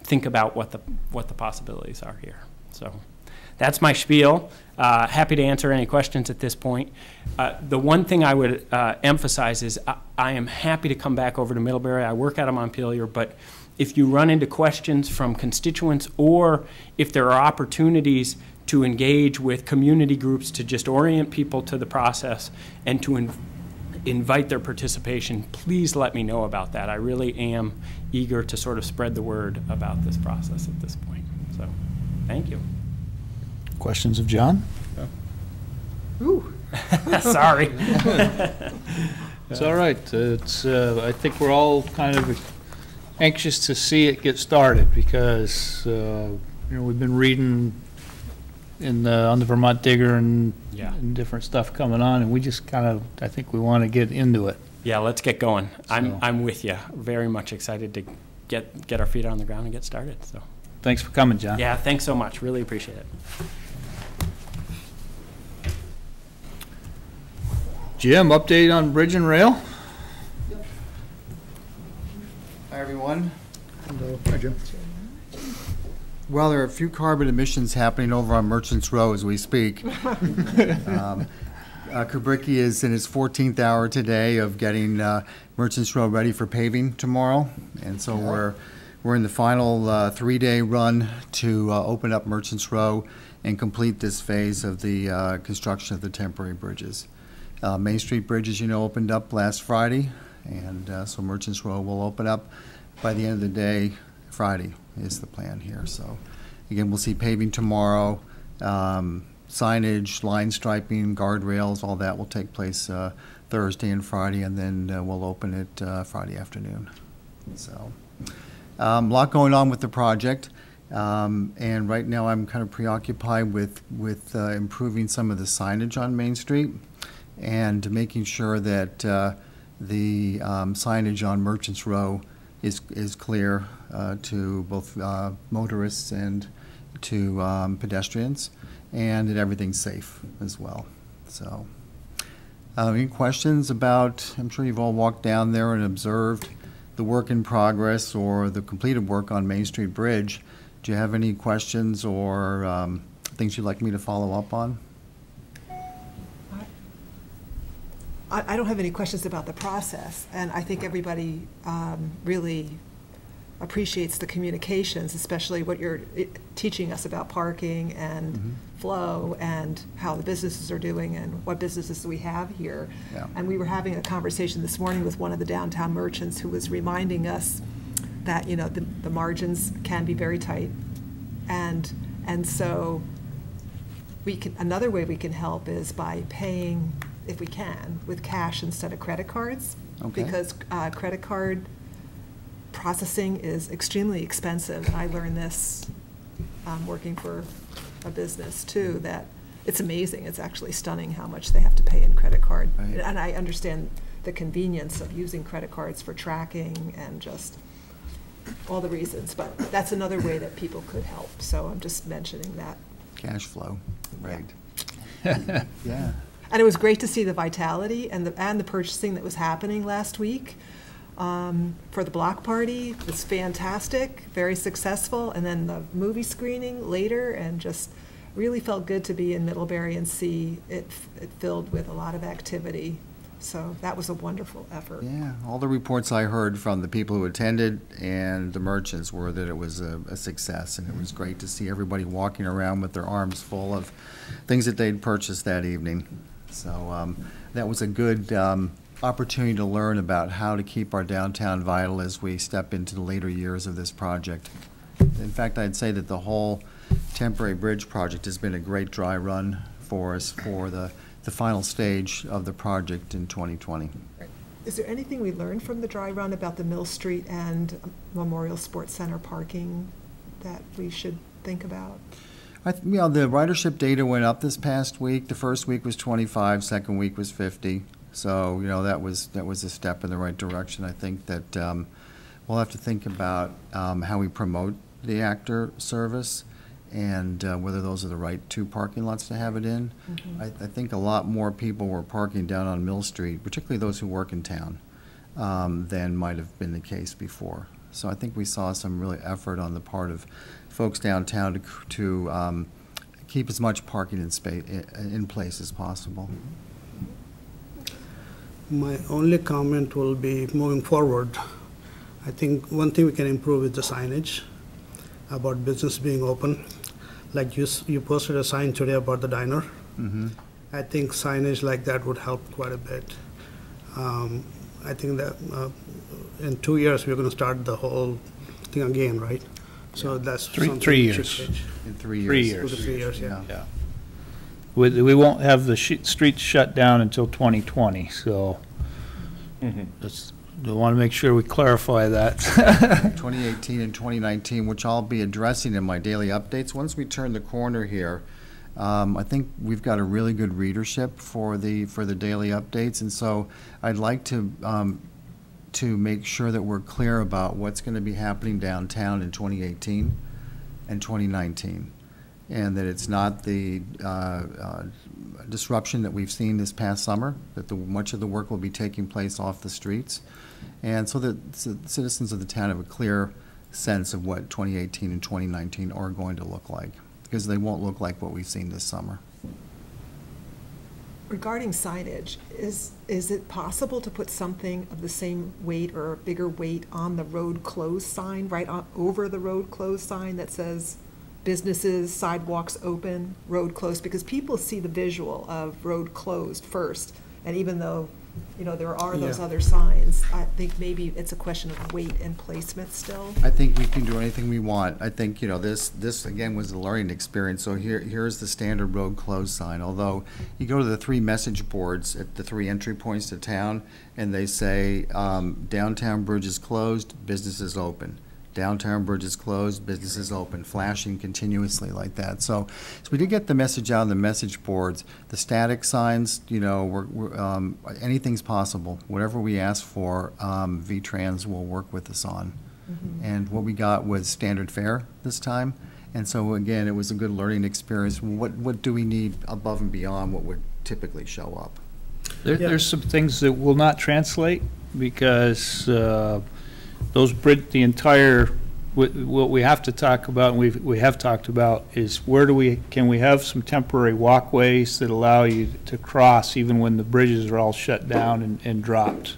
think about what the possibilities are here. So that's my spiel. Happy to answer any questions at this point. The one thing I would emphasize is I am happy to come back over to Middlebury. I work out of Montpelier, but if you run into questions from constituents, or if there are opportunities to engage with community groups to just orient people to the process and to invite their participation, please let me know about that. I really am eager to sort of spread the word about this process at this point. So, thank you. Questions of John? Ooh. Sorry. It's all right. It's, I think we're all kind of anxious to see it get started because we've been reading on the Vermont Digger and different stuff coming on, and we just kind of, I think we want to get into it. Yeah, let's get going. So. I'm with you. Very much excited to get our feet on the ground and get started. So, thanks for coming, John. Yeah, thanks so much. Really appreciate it. Jim, update on Bridge and Rail? Hi, everyone. Hi, Jim. Well, there are a few carbon emissions happening over on Merchants Row as we speak. Kubricki is in his 14th hour today of getting Merchants Row ready for paving tomorrow, and so we're in the final 3-day run to open up Merchants Row and complete this phase of the construction of the temporary bridges. Main Street Bridge, as you know, opened up last Friday, and so Merchants Row will open up by the end of the day. Friday is the plan here. So again, we'll see paving tomorrow, signage, line striping, guardrails, all that will take place Thursday and Friday, and then we'll open it Friday afternoon. So a lot going on with the project, and right now I'm kind of preoccupied with improving some of the signage on Main Street and making sure that the signage on Merchants Row is clear to both motorists and to pedestrians, and that everything's safe as well. So, any questions about, I'm sure you've all walked down there and observed the work in progress or the completed work on Main Street Bridge. Do you have any questions or things you'd like me to follow up on? I don't have any questions about the process, and I think everybody really appreciates the communications, especially what you're teaching us about parking and flow and how the businesses are doing and what businesses we have here. Yeah. And we were having a conversation this morning with one of the downtown merchants who was reminding us that, you know, the margins can be very tight, and so we can, another way we can help is by paying, if we can, with cash instead of credit cards. Okay. Because credit card processing is extremely expensive. And I learned this working for a business too, that it's amazing. It's actually stunning how much they have to pay in credit card. Right. And I understand the convenience of using credit cards for tracking and just all the reasons, but that's another way that people could help. So I'm just mentioning that. Cash flow, right. Yeah. And it was great to see the vitality and the purchasing that was happening last week for the block party. It was fantastic, very successful. And then the movie screening later, and just really felt good to be in Middlebury and see it filled with a lot of activity. So that was a wonderful effort. Yeah, all the reports I heard from the people who attended and the merchants were that it was a success, and it was great to see everybody walking around with their arms full of things that they'd purchased that evening. So that was a good opportunity to learn about how to keep our downtown vital as we step into the later years of this project. In fact, I'd say that the whole temporary bridge project has been a great dry run for us for the final stage of the project in 2020. Is there anything we learned from the dry run about the Mill Street and Memorial Sports Center parking that we should think about? You know, the ridership data went up this past week. The first week was 25, second week was 50. So, you know, that was a step in the right direction. I think that we'll have to think about how we promote the actor service and whether those are the right two parking lots to have it in. I think a lot more people were parking down on Mill Street, particularly those who work in town, than might have been the case before. So I think we saw some really effort on the part of folks downtown to keep as much parking in place as possible. My only comment will be moving forward. I think one thing we can improve is the signage about business being open. Like you posted a sign today about the diner. I think signage like that would help quite a bit. I think that in 2 years we're going to start the whole thing again, right? So that's something 3 we should years. change. In 3 years. 3 years. 2 to 3 years, yeah. Yeah. We won't have the streets shut down until 2020, so I want to make sure we clarify that. 2018 and 2019, which I'll be addressing in my daily updates. Once we turn the corner here, I think we've got a really good readership for the daily updates, and so I'd like to make sure that we're clear about what's going to be happening downtown in 2018 and 2019, and that it's not the disruption that we've seen this past summer, that much of the work will be taking place off the streets, and so that citizens of the town have a clear sense of what 2018 and 2019 are going to look like, because they won't look like what we've seen this summer. Regarding signage, is it possible to put something of the same weight or a bigger weight on the road closed sign, right over the road closed sign that says businesses, sidewalks open, road closed? Because people see the visual of road closed first, and even though, you know, there are those other signs, I think maybe it's a question of weight and placement still. I think we can do anything we want. I think, you know, this again was a learning experience. So here's the standard road closed sign. Although you go to the 3 message boards at the 3 entry points to town, and they say downtown bridge is closed, businesses open. Downtown bridge is closed, businesses open, flashing continuously like that. So we did get the message out on the message boards. The static signs, you know, anything's possible. Whatever we ask for, VTrans will work with us on. Mm-hmm. And what we got was standard fare this time. And so again, it was a good learning experience. What do we need above and beyond what would typically show up? There's some things that will not translate because the entire, what we have to talk about, and we have talked about, is can we have some temporary walkways that allow you to cross even when the bridges are all shut down and dropped.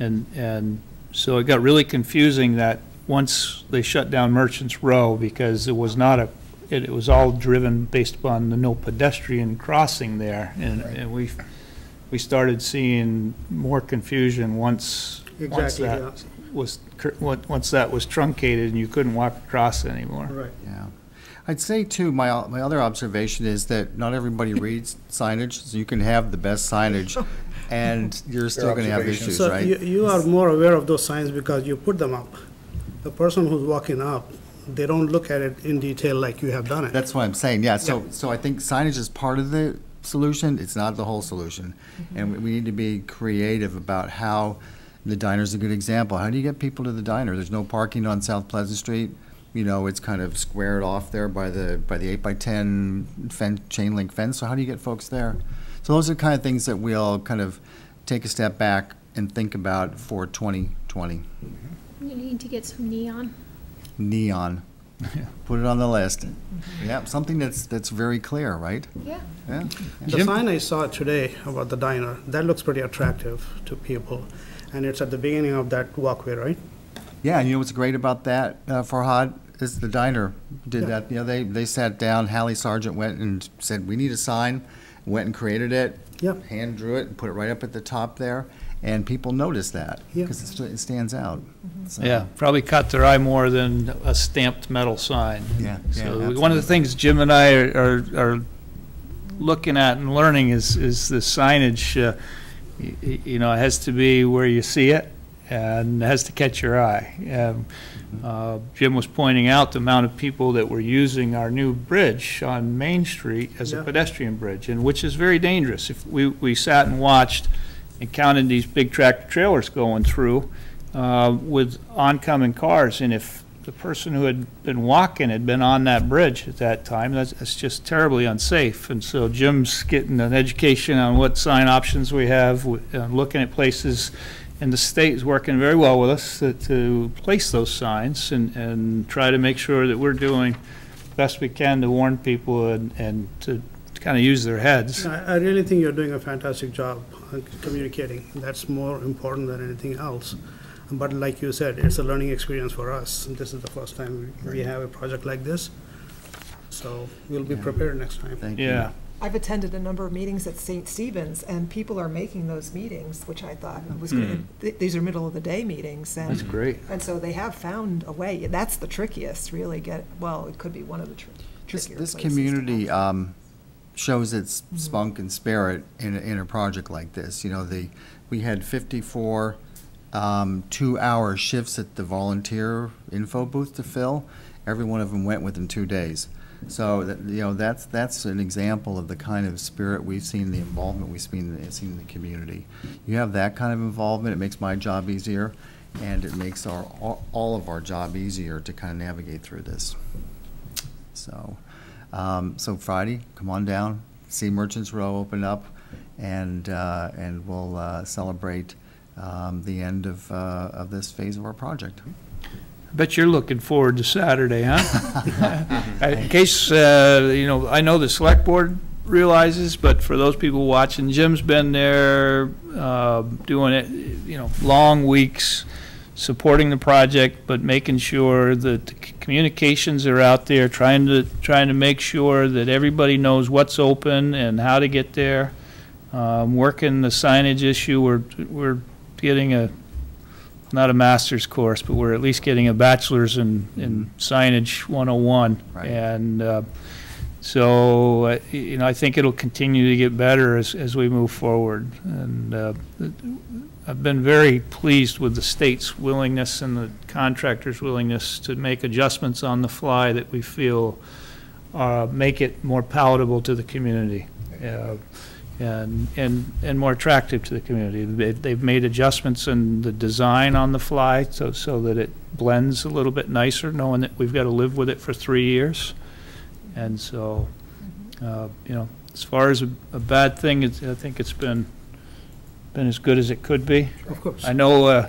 And so it got really confusing that once they shut down Merchants Row, because it was not it was all driven based upon the no pedestrian crossing there, and we started seeing more confusion once that was truncated and you couldn't walk across it anymore. Right. Yeah. I'd say, too, my other observation is that not everybody reads signage, so you can have the best signage, and you're still going to have issues, so right? You are more aware of those signs because you put them up. The person who's walking up, they don't look at it in detail like you have done it. That's what I'm saying, yeah. So I think signage is part of the solution. It's not the whole solution. Mm-hmm. And we need to be creative about how. The diner's a good example. How do you get people to the diner? There's no parking on South Pleasant Street. You know, it's kind of squared off there by the 8x10 chain link fence. So how do you get folks there? So those are the kind of things that we'll kind of take a step back and think about for 2020. You need to get some neon. Neon. Put it on the list. Mm-hmm. Yeah, something that's very clear, right? Yeah. Yeah. The sign I saw today about the diner, that looks pretty attractive to people. And it's at the beginning of that walkway, right? Yeah, and you know what's great about that, Farhad, is the diner did that. You know, they sat down, Hallie Sargent went and said, we need a sign, went and created it, hand drew it, and put it right up at the top there, and people noticed that because it stands out. Mm-hmm. So. Yeah, probably caught their eye more than a stamped metal sign. Yeah, so one of the things Jim and I are looking at and learning is the signage. You know, it has to be where you see it, and it has to catch your eye. Jim was pointing out the amount of people that were using our new bridge on Main Street as a pedestrian bridge, and which is very dangerous. If we sat and watched and counted these big tractor trailers going through with oncoming cars, and if the person who had been walking had been on that bridge at that time, that's just terribly unsafe. And so Jim's getting an education on what sign options we have, looking at places, and the state is working very well with us to place those signs and try to make sure that we're doing the best we can to warn people and to kind of use their heads. I really think you're doing a fantastic job communicating. That's more important than anything else. But like you said, it's a learning experience for us. This is the first time we have a project like this. So we'll be prepared next time. Thank you. I've attended a number of meetings at St. Stephen's, and people are making those meetings, which I thought was good. These are middle of the day meetings. And, that's great. And so they have found a way. That's the trickiest, really. It could be one of the trickier This community shows its spunk and spirit in a project like this. You know, we had 54 2-hour shifts at the volunteer info booth to fill. Every one of them went within 2 days. So that's an example of the kind of spirit we've seen, the involvement we've seen in the community. You have that kind of involvement, it makes my job easier, and it makes all of our job easier to kind of navigate through this. So, so Friday, come on down, see Merchants Row open up, and we'll celebrate the end of this phase of our project. Bet you're looking forward to Saturday, huh? In case, I know the select board realizes, but for those people watching, Jim's been there doing it, long weeks, supporting the project, but making sure that the communications are out there, trying to make sure that everybody knows what's open and how to get there. Working the signage issue, we're getting not a master's course, but we're at least getting a bachelor's in signage 101. Right. And so, I think it'll continue to get better as we move forward. And I've been very pleased with the state's willingness and the contractor's willingness to make adjustments on the fly that we feel make it more palatable to the community. And more attractive to the community. They've made adjustments in the design on the fly so that it blends a little bit nicer, knowing that we've got to live with it for 3 years. And so, as far as a bad thing, I think it's been as good as it could be. Of course. I know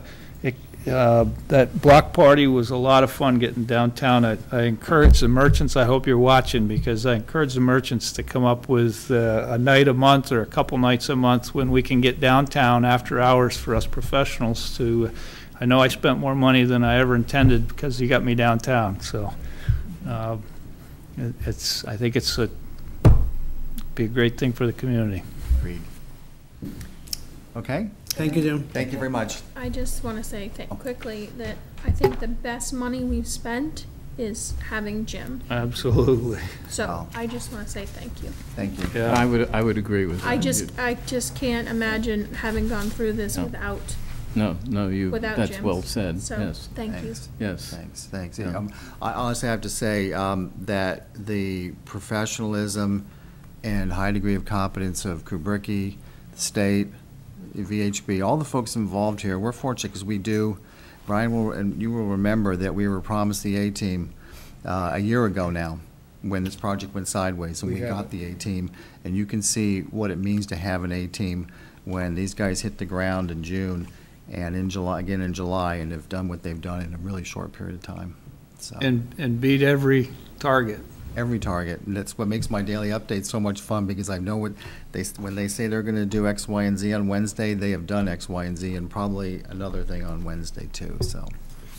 that block party was a lot of fun getting downtown. I encourage the merchants, I hope you're watching, because I encourage the merchants to come up with a night a month or a couple nights a month when we can get downtown after hours for us professionals to, I know I spent more money than I ever intended because you got me downtown. So I think it's be a great thing for the community. Agreed. Okay. Thank you, Jim. Thank you very much. I just want to say quickly that I think the best money we've spent is having Jim. Absolutely. So I just want to say thank you. Thank you. Yeah, I would agree with that. I just can't imagine having gone through this without. No, that's Jim. well said. So yes. thank Thanks. you. Yes. Thanks. Yeah. I honestly have to say that the professionalism and high degree of competence of Kubricki, the state, VHB, all the folks involved here, we're fortunate because we do. Brian and you will remember that we were promised the A-team a year ago now when this project went sideways, and we got the A-team. And you can see what it means to have an A-team when these guys hit the ground in June and in July, and have done what they've done in a really short period of time. So. And beat every target. Every target, and that's what makes my daily update so much fun, because I know when they say they're going to do X, Y, and Z on Wednesday, they have done X, Y, and Z, and probably another thing on Wednesday too. So,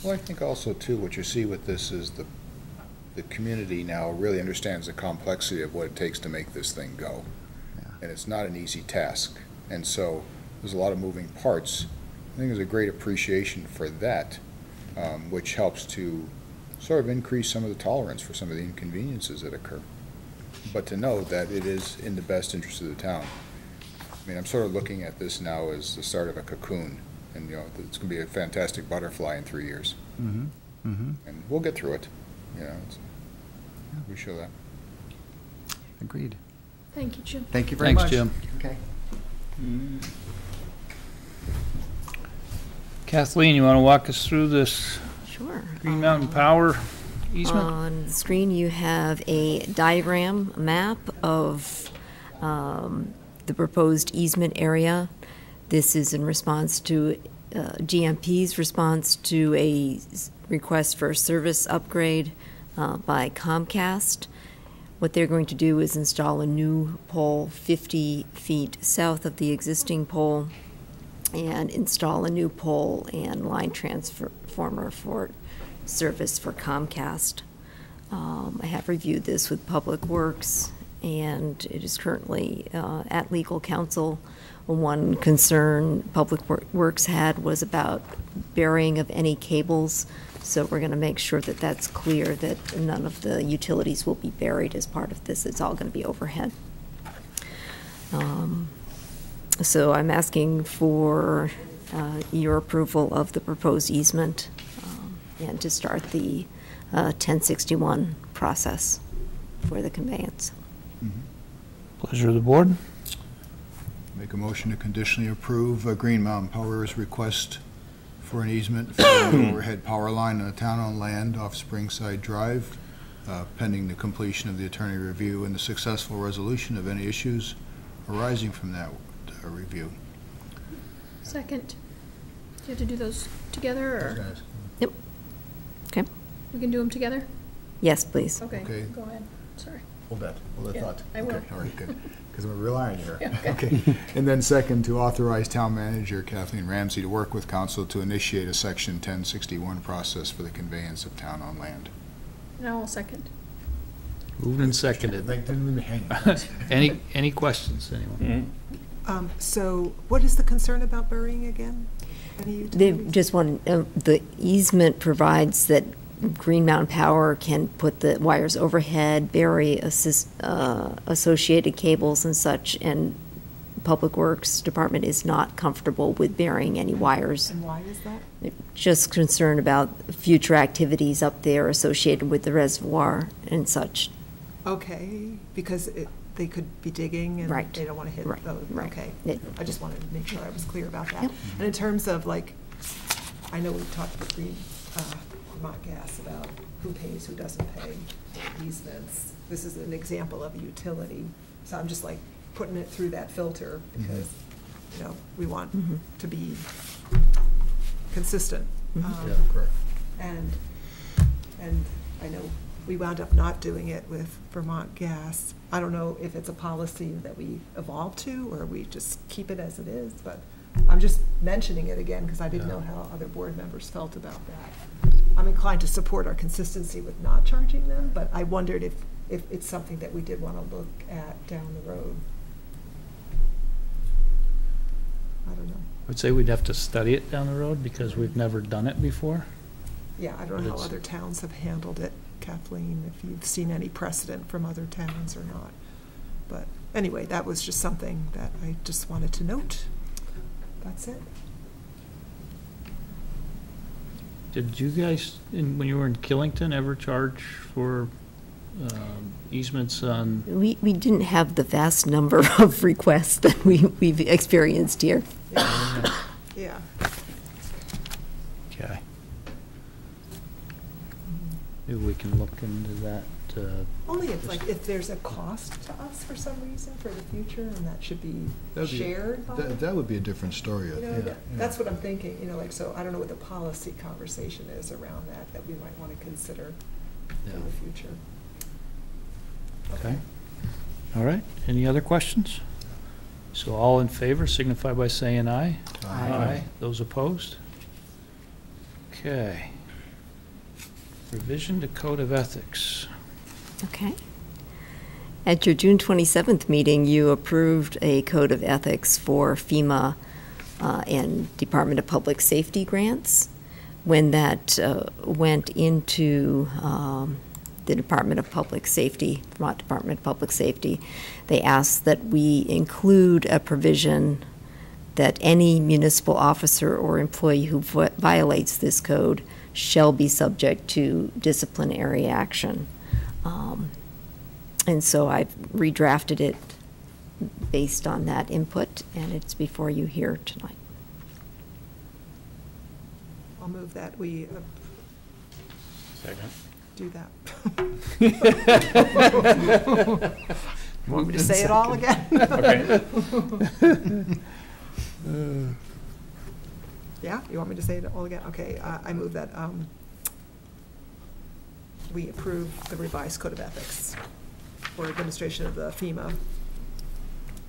well, I think also too what you see with this is the community now really understands the complexity of what it takes to make this thing go, and it's not an easy task. And so there's a lot of moving parts. I think there's a great appreciation for that, which helps to sort of increase some of the tolerance for some of the inconveniences that occur. But to know that it is in the best interest of the town. I mean, I'm sort of looking at this now as the start of a cocoon, and it's going to be a fantastic butterfly in 3 years. Mm-hmm. Mm-hmm. And we'll get through it. We show that. Agreed. Thank you, Jim. Thank you very much. Thanks, Jim. Okay. Kathleen, you want to walk us through this? Sure. Green Mountain Power easement? On the screen, you have a diagram map of the proposed easement area. This is in response to GMP's response to a request for a service upgrade by Comcast. What they're going to do is install a new pole 50 feet south of the existing pole and install a new pole and line transformer for service for Comcast. I have reviewed this with Public Works, and it is currently at legal counsel. One concern Public Works had was about burying of any cables, so we're going to make sure that that's clear, that none of the utilities will be buried as part of this. It's all going to be overhead. So I'm asking for your approval of the proposed easement and to start the 1061 process for the conveyance. Pleasure of the board. Make a motion to conditionally approve Green Mountain Power's request for an easement for an overhead power line on a town-owned land off Springside Drive, pending the completion of the attorney review and the successful resolution of any issues arising from that review. Second. Do you have to do those together, or? Yep. Okay. We can do them together? Yes, please. Okay, Okay. go ahead. Sorry. Hold that Yeah, thought. I will. Okay, all right, good. Because we're relying here. Yeah, okay. Okay. And then second, to authorize town manager Kathleen Ramsey to work with council to initiate a section 1061 process for the conveyance of town-owned land. Now I'll second. Moved and seconded. Like, didn't leave me hanging. Any questions, anyone? So what is the concern about burying again? Any They utilities? just want, the easement provides that Green Mountain Power can put the wires overhead, bury associated cables and such, and Public Works Department is not comfortable with burying any wires. And why is that? Just concerned about future activities up there associated with the reservoir and such. Okay, because they could be digging and Right. they don't want to hit Right, those. right. Okay. It- I just wanted to make sure I was clear about that. Yep. And in terms of like, I know we talked with Vermont Gas about who pays, who doesn't pay easements. This is an example of a utility. So I'm just like putting it through that filter because, you know, we want to be consistent. Yeah, correct. And I know we wound up not doing it with Vermont Gas. I don't know if it's a policy that we evolve to, or we just keep it as it is, but I'm just mentioning it again because I didn't know how other board members felt about that. I'm inclined to support our consistency with not charging them, but I wondered if it's something that we did want to look at down the road. I don't know. I would say we'd have to study it down the road because we've never done it before. Yeah, I don't know how other towns have handled it, Kathleen, if you've seen any precedent from other towns or not. But anyway, that was just something that I just wanted to note. That's it. Did you guys, when you were in Killington, ever charge for easements on? We didn't have the vast number of requests that we've experienced here. Yeah. Okay. Maybe we can look into that. Only if there's a cost to us for some reason for the future, and that should be shared by. That would be a different story. You know, that's what I'm thinking, you know, like, so I don't know what the policy conversation is around that we might want to consider in the future. Okay. All right. Any other questions? So all in favor signify by saying aye. Aye. Those opposed? Okay. Revision to Code of Ethics. Okay. At your June 27th meeting, you approved a code of ethics for FEMA and Department of Public Safety grants. When that went into the Department of Public Safety, Vermont Department of Public Safety, they asked that we include a provision that any municipal officer or employee who violates this code shall be subject to disciplinary action. And so I've redrafted it based on that input, and it's before you here tonight. I'll move that we Second. do that. Want me to say it all again? Okay. Yeah, you want me to say it all again? Okay, I move that we approve the revised Code of Ethics for administration of the FEMA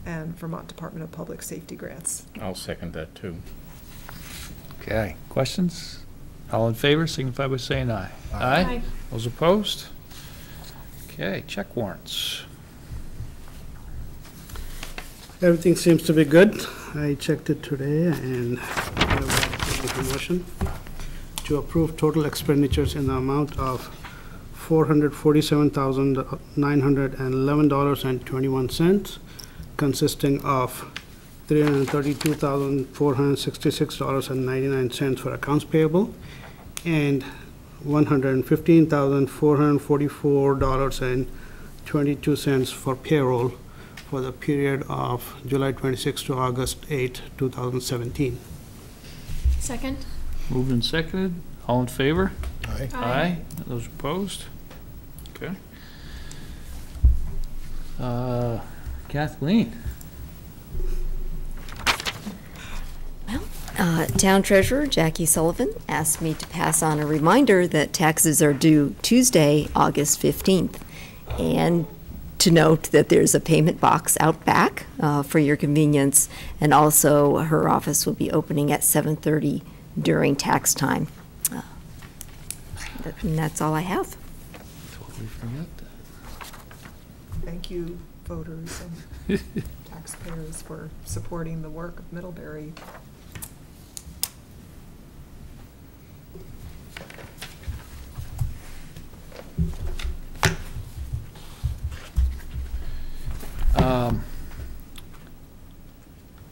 and Vermont Department of Public Safety grants. I'll second that too. Okay. Questions? All in favor signify by saying aye. Aye. Those opposed? Okay. Check warrants. Everything seems to be good. I checked it today, and I would like to make a motion to approve total expenditures in the amount of $447,911.21, consisting of $332,466.99 for accounts payable and $115,444.22 for payroll for the period of July 26 to August 8, 2017. Second? Moved and seconded. All in favor? Aye. Aye. Those opposed? Okay. Kathleen? Well, Town Treasurer Jackie Sullivan asked me to pass on a reminder that taxes are due Tuesday, August 15th, and to note that there's a payment box out back for your convenience, and also her office will be opening at 7:30 during tax time. And that's all I have. Thank you, voters and taxpayers, for supporting the work of Middlebury.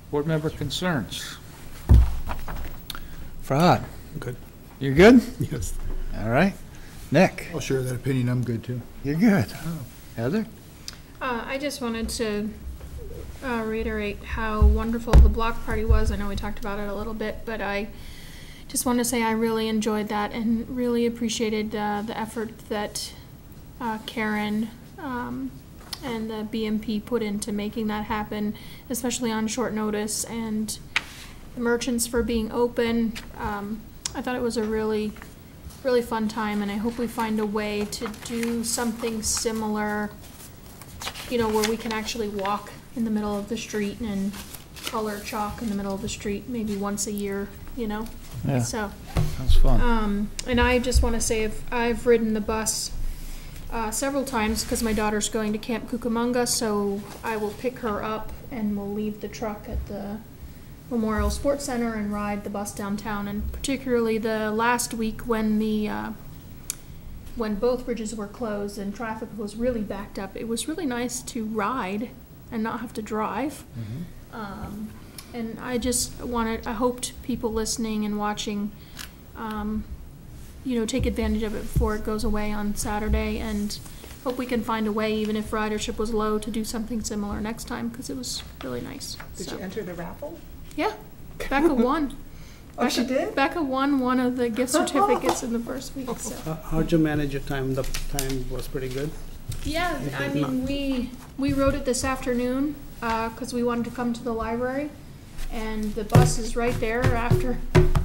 Board member concerns. Farhad? Good. You're good? Yes. All right. Nick? I'll share that opinion. I'm good, too. You're good. Heather? I just wanted to reiterate how wonderful the block party was. I know we talked about it a little bit, but I just want to say I really enjoyed that and really appreciated the effort that Karen and the BMP put into making that happen, especially on short notice, and the merchants for being open. I thought it was a really fun time, and I hope we find a way to do something similar, you know, where we can actually walk in the middle of the street and color chalk in the middle of the street maybe once a year, you know? Yeah. So. Sounds fun. And I just want to say I've ridden the bus several times because my daughter's going to Camp Cucamonga, so I will pick her up and we'll leave the truck at the Memorial Sports Center and ride the bus downtown. And particularly the last week when when both bridges were closed and traffic was really backed up, it was really nice to ride and not have to drive. Mm-hmm. And I hoped people listening and watching, you know, take advantage of it before it goes away on Saturday, and hope we can find a way, even if ridership was low, to do something similar next time, because it was really nice. Did you enter the raffle? Yeah, Becca won. Oh, she did? Becca won one of the gift certificates in the first week. So. How'd you manage your time? The time was pretty good? Yeah, I mean, we rode it this afternoon because we wanted to come to the library, and the bus is right there after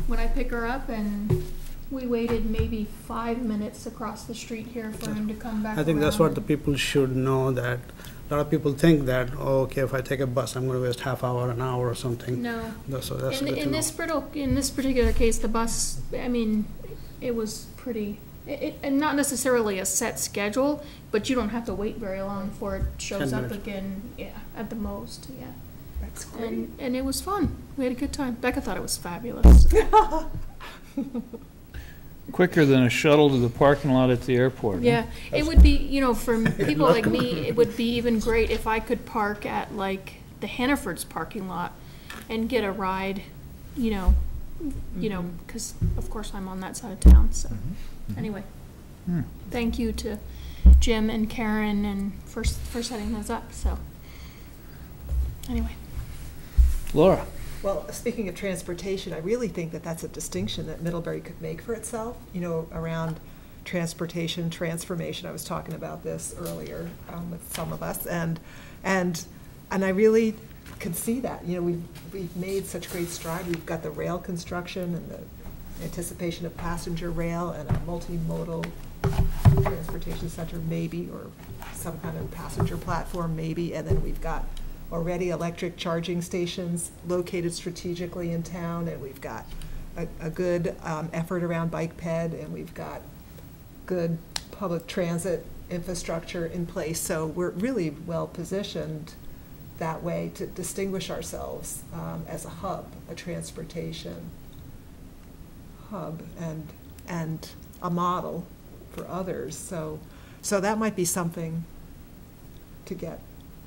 when I pick her up, and we waited maybe 5 minutes across the street here for him to come back. I think that's what the people should know, that a lot of people think that, oh, okay, if I take a bus, I'm going to waste half hour, an hour or something. No. So that's good to in this particular case, the bus, I mean, it was pretty, and not necessarily a set schedule, but you don't have to wait very long before it shows up again. Yeah, at the most. Yeah. That's great. And it was fun. We had a good time. Becca thought it was fabulous. Quicker than a shuttle to the parking lot at the airport. Yeah, it would be, you know, for people like me, it would be even great if I could park at like the Hannaford's parking lot and get a ride, you know, because of course I'm on that side of town. So anyway, thank you to Jim and Karen and for setting those up. So anyway, Laura. Well, speaking of transportation, I really think that that's a distinction that Middlebury could make for itself, you know, around transportation transformation. I was talking about this earlier with some of us, and I really can see that. You know, we've made such great stride. We've got the rail construction and the anticipation of passenger rail and a multimodal transportation center maybe, or some kind of passenger platform maybe, and then we've got already electric charging stations located strategically in town, and we've got a good effort around bike ped, and we've got good public transit infrastructure in place. So we're really well positioned that way to distinguish ourselves as a hub, a transportation hub, and a model for others. So that might be something to get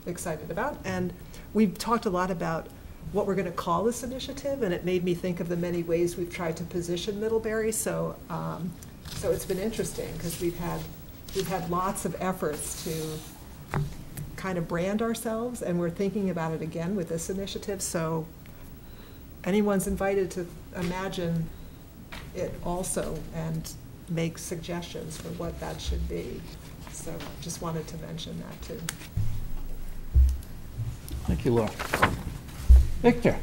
excited about. And we've talked a lot about what we're going to call this initiative, and it made me think of the many ways we've tried to position Middlebury. So it's been interesting because we've had lots of efforts to kind of brand ourselves, and we're thinking about it again with this initiative. So anyone's invited to imagine it also and make suggestions for what that should be. So just wanted to mention that too. Thank you, Laura. Victor.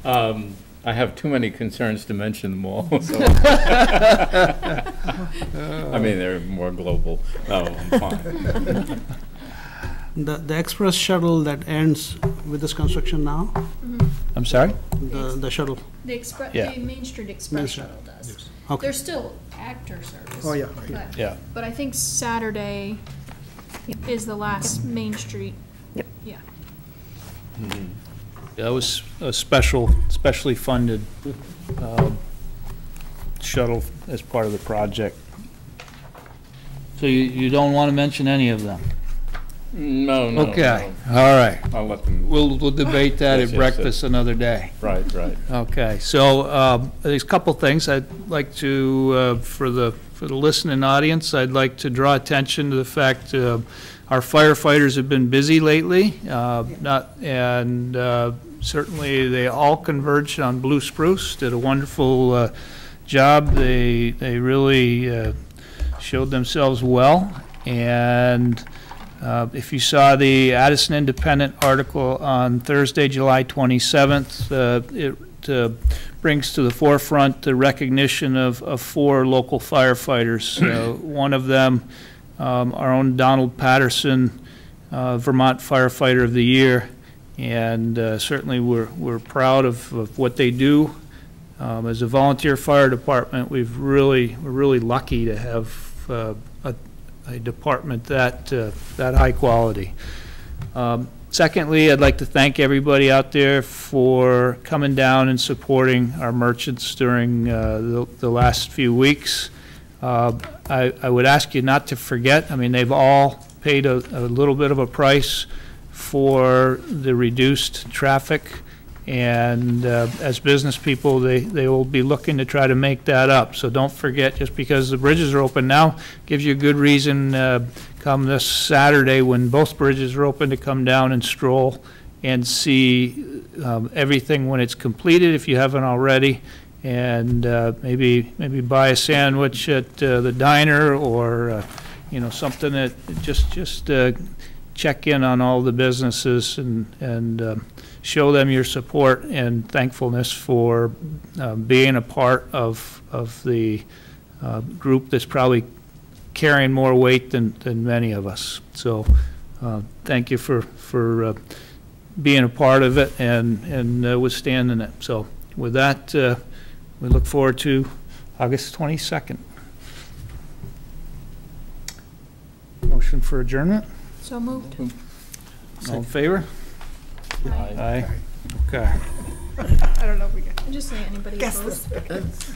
I I have too many concerns to mention them all, so. I mean, they're more global. No, I'm fine. The express shuttle that ends with this construction now, I'm sorry? the shuttle. The express, Yeah. the Main Street Main Express Street. shuttle does. Okay. There's still actor service. Oh, yeah. but- Yeah. But I think Saturday is the last Main Street. Yep. Yeah. That was a specially funded shuttle as part of the project. So you don't want to mention any of them? No, no. Okay, no. all right. I'll let them. We'll debate that Yes, at yes, breakfast another day. Right, right. Okay, so there's a couple things I'd like to, for the listening audience, I'd like to draw attention to the fact our firefighters have been busy lately, certainly they all converged on Blue Spruce, did a wonderful job. They really showed themselves well, and if you saw the Addison Independent article on Thursday, July 27th, it brings to the forefront the recognition of 4 local firefighters. One of them, our own Donald Patterson, Vermont Firefighter of the Year, and certainly we're proud of what they do. As a volunteer fire department, we're really lucky to have a department that high quality. Secondly, I'd like to thank everybody out there for coming down and supporting our merchants during the last few weeks. I would ask you not to forget, I mean, they've all paid a little bit of a price for the reduced traffic, and as business people, they will be looking to try to make that up. So don't forget, just because the bridges are open now, gives you a good reason come this Saturday when both bridges are open to come down and stroll and see everything when it's completed, if you haven't already, and maybe buy a sandwich at the diner, or something that just check in on all the businesses and show them your support and thankfulness for being a part of the group that's probably carrying more weight than many of us. So thank you for being a part of it and withstanding it. So with that, we look forward to August 22nd. Motion for adjournment? So moved. All in favor? Aye. Okay. I don't know if we can. Just say anybody guess opposed. this.